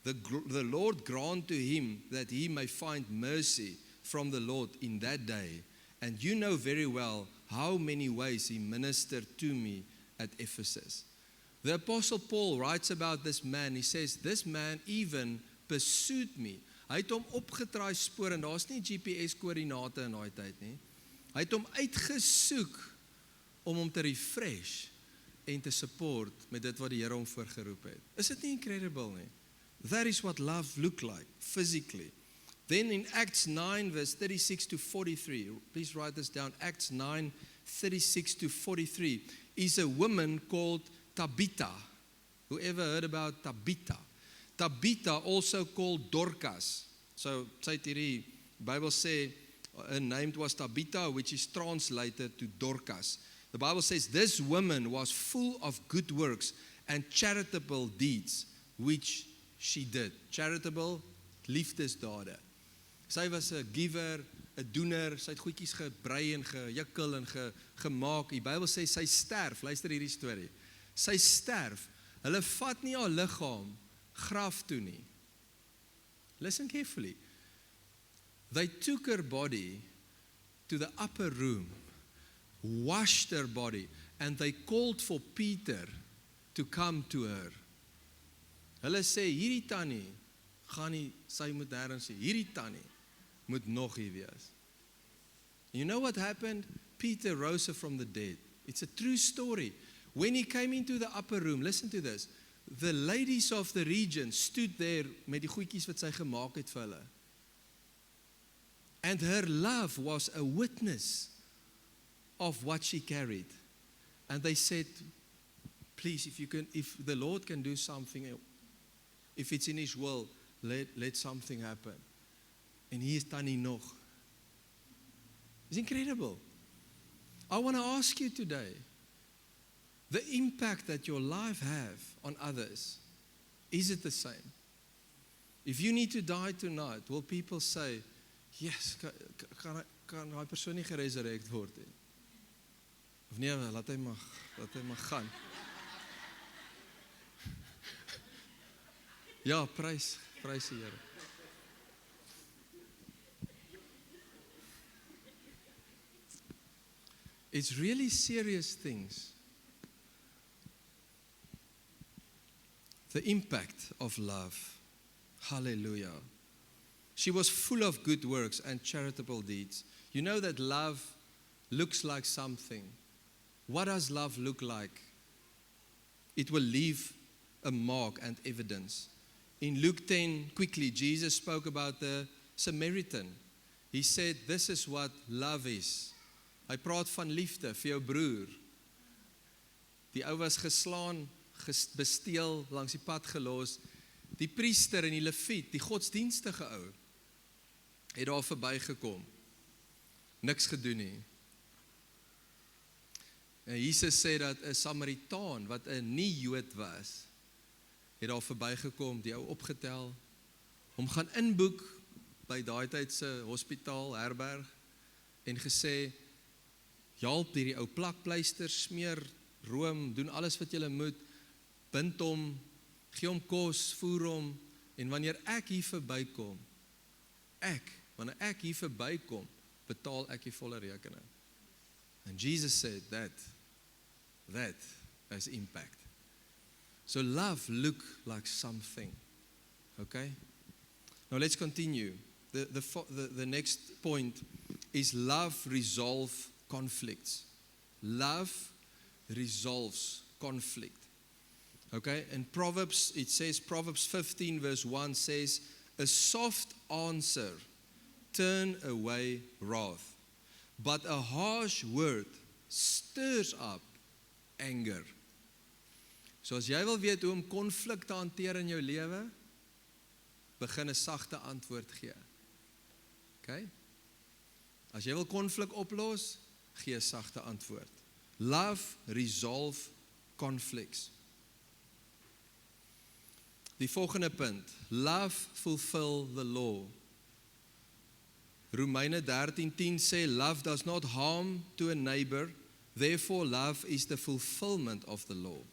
Speaker 1: The Lord grant to him that he may find mercy from the Lord in that day. And you know very well how many ways he ministered to me at Ephesus." The Apostle Paul writes about this man. He says, "This man even pursued me." Hy het hom opgedraai spoor, en daar's nie GPS-koördinate in daai tyd nie. Hy het hom uitgesoek om hom te refresh en te support met dit wat die Here hom voorgeroep het. Is dit nie incredible nie? That is what love look like, physically. Then in Acts 9 verse 36 to 43, please write this down, Acts 9, 36 to 43, is a woman called Tabitha. Whoever heard about Tabitha? Tabitha, also called Dorcas. So, sê hierdie Bible sê, her name was Tabitha, which is translated to Dorcas. The Bible says, this woman was full of good works and charitable deeds, which she did. Charitable, liefdesdade. Sy was 'n giver, 'n doener, sy het goedjies gebrei en gejikkel en gemaak. Die Bybel sê sy sterf, luister hierdie storie. Sy sterf, hulle vat nie haar liggaam graf toe nie. Listen carefully. They took her body to the upper room, washed her body, and they called for Peter to come to her. Hulle sê, hierdie tannie, gaan nie, sy moet nêrens sê, hierdie tannie moet nog hier wees. You know what happened? Peter rose from the dead. It's a true story. When he came into the upper room, listen to this, the ladies of the region stood there met die goedjies wat sy gemaak het vir hulle. And her love was a witness of what she carried. And they said, please, if the Lord can do something, if it's in His will, let something happen. En hier staan hy nog. It's incredible. I want to ask you today, the impact that your life have on others, is it the same? If you need to die tonight, will people say, yes, kan daai persoon nie geresurrect word nie? Of nee, laat hy maar gaan. Ja, prys die Here. It's really serious things. The impact of love. Hallelujah. She was full of good works and charitable deeds. You know that love looks like something. What does love look like? It will leave a mark and evidence. In Luke 10, quickly, Jesus spoke about the Samaritan. He said, this is what love is. Hy praat van liefde vir jou broer. Die ou was geslaan, besteel, langs die pad gelos. Die priester en die leviet, die godsdienstige ou, het daar verbygekom. Niks gedoen nie. En Jesus sê dat 'n Samaritaan, wat 'n nie-Jood was, het daar verbygekom, die ou opgetel, hom gaan inboek by daai tyd se hospitaal, herberg, en gesê, help hierdie ou, plak pleisters, smeer room, doen alles wat jy moet, bind hom, gee hom kos, voer hom, en wanneer ek hier verbykom, betaal ek die volle rekening. And Jesus said that has impact. So love look like something. Okay? Now let's continue. The next point is love resolve conflicts. Love resolves conflict. Okay? In Proverbs, it says, Proverbs 15 verse 1 says, a soft answer turn away wrath, but a harsh word stirs up anger. So as jy wil weet hoe om konflik te hanteer in jou lewe, begin 'n sagte antwoord gee. Okay? As jy wil konflik oplos, gee 'n sagte antwoord. Love resolve conflicts. Die volgende punt, love fulfill the law. Romeine 13:10 sê, love does not harm to a neighbor, therefore love is the fulfillment of the law.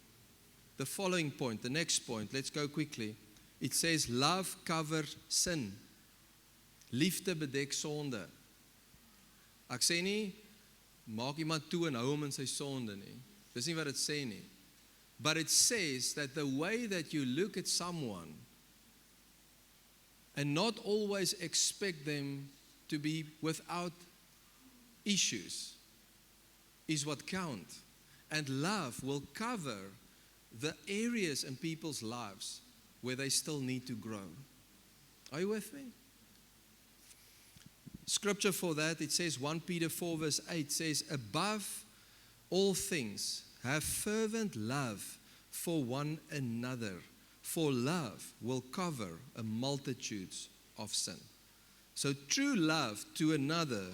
Speaker 1: The following point, the next point, let's go quickly. It says, love covers sin. Liefde bedek sonde. Ek sê nie, maak iemand toe en hou hom in sy sonde nie. Dis nie wat dit sê nie. But it says that the way that you look at someone and not always expect them to be without issues is what counts. And love will cover the areas in people's lives where they still need to grow. Are you with me? Scripture for that, it says 1 Peter 4 verse 8 says, above all things, have fervent love for one another, for love will cover a multitude of sin. So true love to another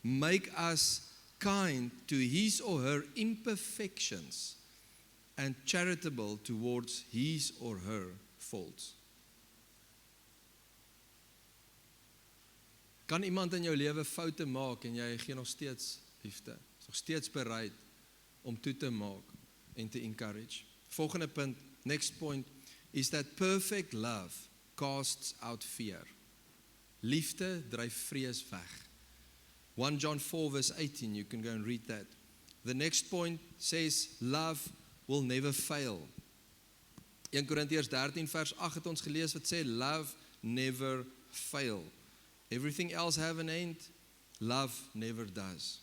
Speaker 1: make us kind to his or her imperfections and charitable towards his or her faults. Kan iemand in jou lewe foute maak en jy gee nog steeds liefde? Is nog steeds bereid om toe te maak en te encourage. Volgende punt, next point, is that perfect love casts out fear. Liefde dryf vrees weg. 1 John 4 verse 18, you can go and read that. The next point says, love will never fail. 1 Korintiërs 13 vers 8 het ons gelees wat sê, love never fail. Everything else have an end, love never does.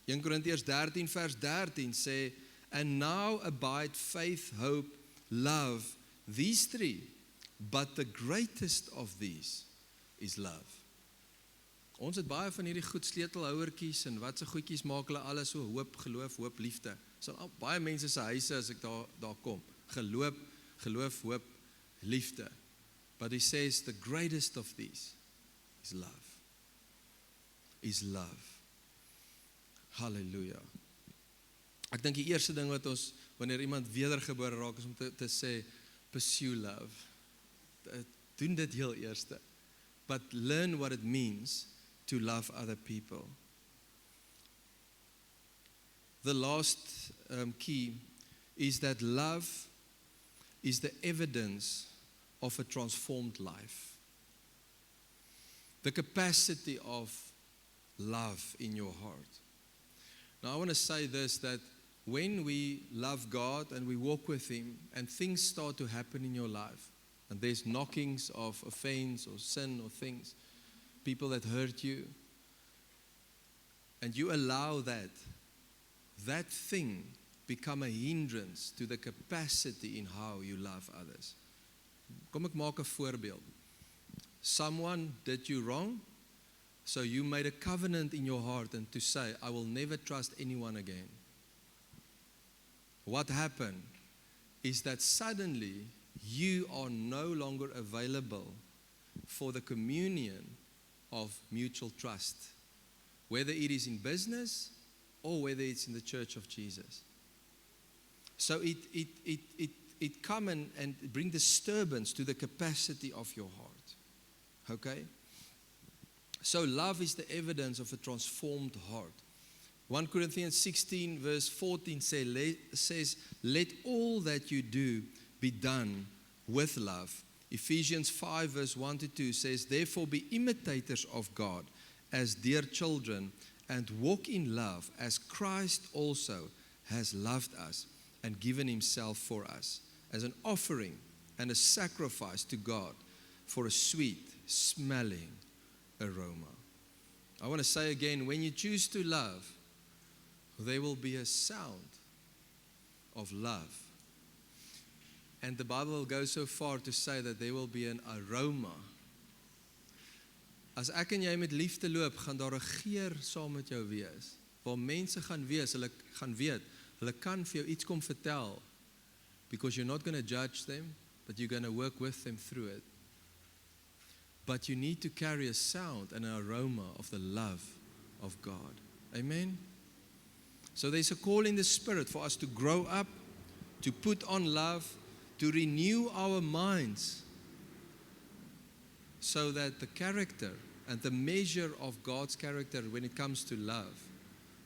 Speaker 1: 1 Korintiërs 13 vers 13 sê, and now abide faith, hope, love, These three, but the greatest of these is love. Ons het baie van hierdie goed sleutelhouertjies en wat se goedjies maak hulle alles so hoop, geloof, hoop, liefde. So baie mense se huise as ek daar kom. Geloof, hoop, liefde. But he says the greatest of these is love. Is love. Halleluja. Ek dink die eerste ding wat ons, wanneer iemand wedergebore raak, is om te sê, pursue love. Doen dit heel eerste. But learn what it means to love other people. The last key is that love is the evidence of a transformed life. The capacity of love in your heart. Now I want to say this, that when we love God and we walk with Him and things start to happen in your life, and there's knockings of offense or sin or things, people that hurt you, and you allow that thing become a hindrance to the capacity in how you love others. Kom ek maak 'n voorbeeld. Someone did you wrong, so you made a covenant in your heart and to say, I will never trust anyone again. What happened is that suddenly you are no longer available for the communion of mutual trust, whether it is in business or whether it's in the church of Jesus. So it come and bring disturbance to the capacity of your heart. Okay? So love is the evidence of a transformed heart. 1 Corinthians 16 verse 14 says, let all that you do be done with love. Ephesians 5 verse 1 to 2 says, therefore be imitators of God as dear children and walk in love as Christ also has loved us and given himself for us as an offering and a sacrifice to God for a sweet smelling aroma. I want to say again, when you choose to love, there will be a sound of love. And the Bible will go so far to say that there will be an aroma. As ek en jy met liefde loop, gaan daar 'n geur saam met jou wees. Waar mense gaan wees, hulle gaan weet, hulle kan vir jou iets kom vertel. Because you're not going to judge them, but you're going to work with them through it. But you need to carry a sound and an aroma of the love of God. Amen? So there's a call in the Spirit for us to grow up, to put on love, to renew our minds, so that the character and the measure of God's character when it comes to love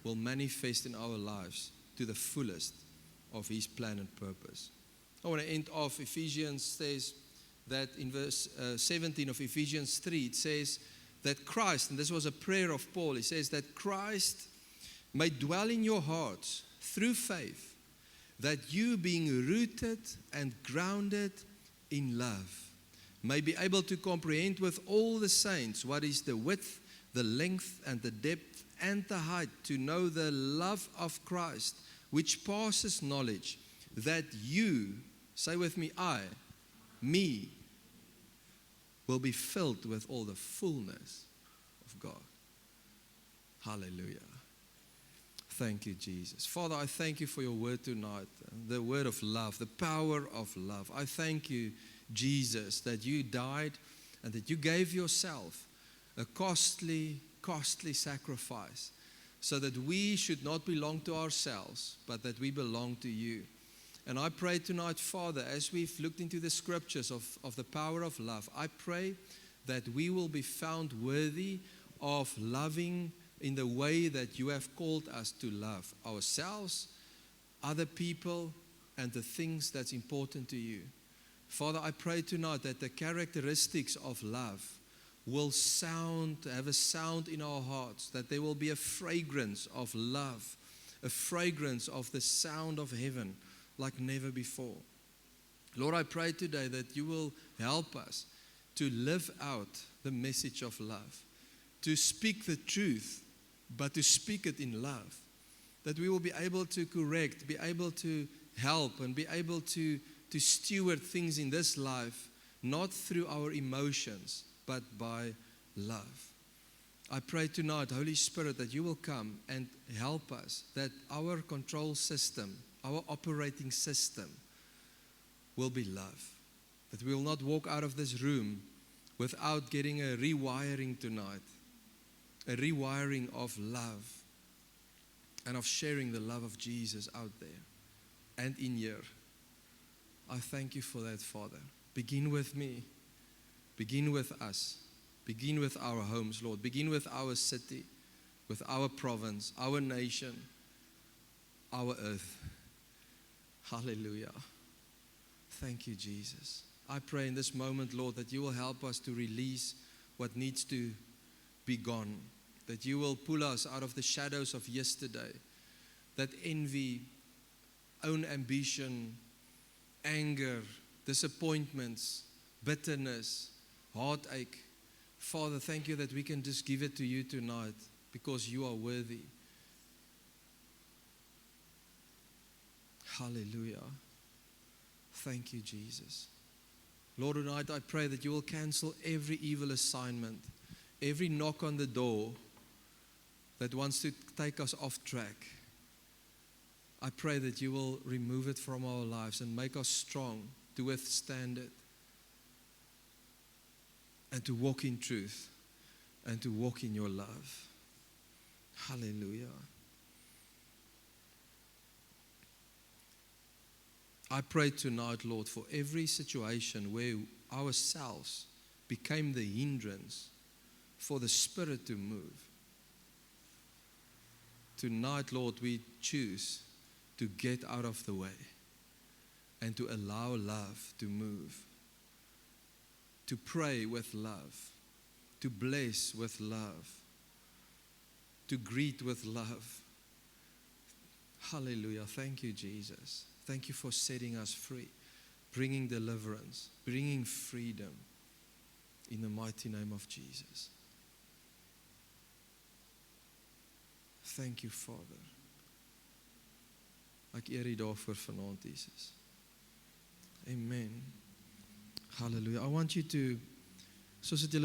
Speaker 1: will manifest in our lives to the fullest of His plan and purpose. I want to end off. Ephesians says that in verse 17 of Ephesians 3, it says that Christ, and this was a prayer of Paul, he says that Christ may dwell in your hearts through faith, that you being rooted and grounded in love may be able to comprehend with all the saints what is the width, the length, and the depth, and the height, to know the love of Christ, which passes knowledge, that you, say with me, me, will be filled with all the fullness of God. Hallelujah. Thank you, Jesus. Father, I thank you for your word tonight, the word of love, the power of love. I thank you, Jesus, that you died and that you gave yourself a costly, costly sacrifice so that we should not belong to ourselves, but that we belong to you. And I pray tonight, Father, as we've looked into the scriptures of the power of love, I pray that we will be found worthy of loving in the way that you have called us to love ourselves, other people, and the things that's important to you. Father, I pray tonight that the characteristics of love will have a sound in our hearts, that there will be a fragrance of love, a fragrance of the sound of heaven like never before. Lord, I pray today that you will help us to live out the message of love, to speak the truth, but to speak it in love, that we will be able to correct, be able to help, and be able to to steward things in this life, not through our emotions, but by love. I pray tonight, Holy Spirit, that you will come and help us, that our control system, our operating system will be love. That we will not walk out of this room without getting a rewiring tonight, a rewiring of love and of sharing the love of Jesus out there and in here. I thank you for that, Father. Begin with me. Begin with us. Begin with our homes, Lord. Begin with our city, with our province, our nation, our earth. Hallelujah. Thank you, Jesus. I pray in this moment, Lord, that you will help us to release what needs to be gone. That you will pull us out of the shadows of yesterday. That envy, own ambition, anger, disappointments, bitterness, heartache. Father, thank you that we can just give it to you tonight because you are worthy. Hallelujah. Thank you, Jesus. Lord, tonight I pray that you will cancel every evil assignment, every knock on the door that wants to take us off track. I pray that you will remove it from our lives and make us strong to withstand it and to walk in truth and to walk in your love. Hallelujah. I pray tonight, Lord, for every situation where ourselves became the hindrance for the Spirit to move. Tonight, Lord, we choose to get out of the way and to allow love to move, to pray with love, to bless with love, to greet with love. Hallelujah. Thank you, Jesus. Thank you for setting us free, bringing deliverance, bringing freedom in the mighty name of Jesus. Thank you, Father. Ek eer U daarvoor vanaand, Jesus. Amen. Hallelujah. I want you to, soos dit julle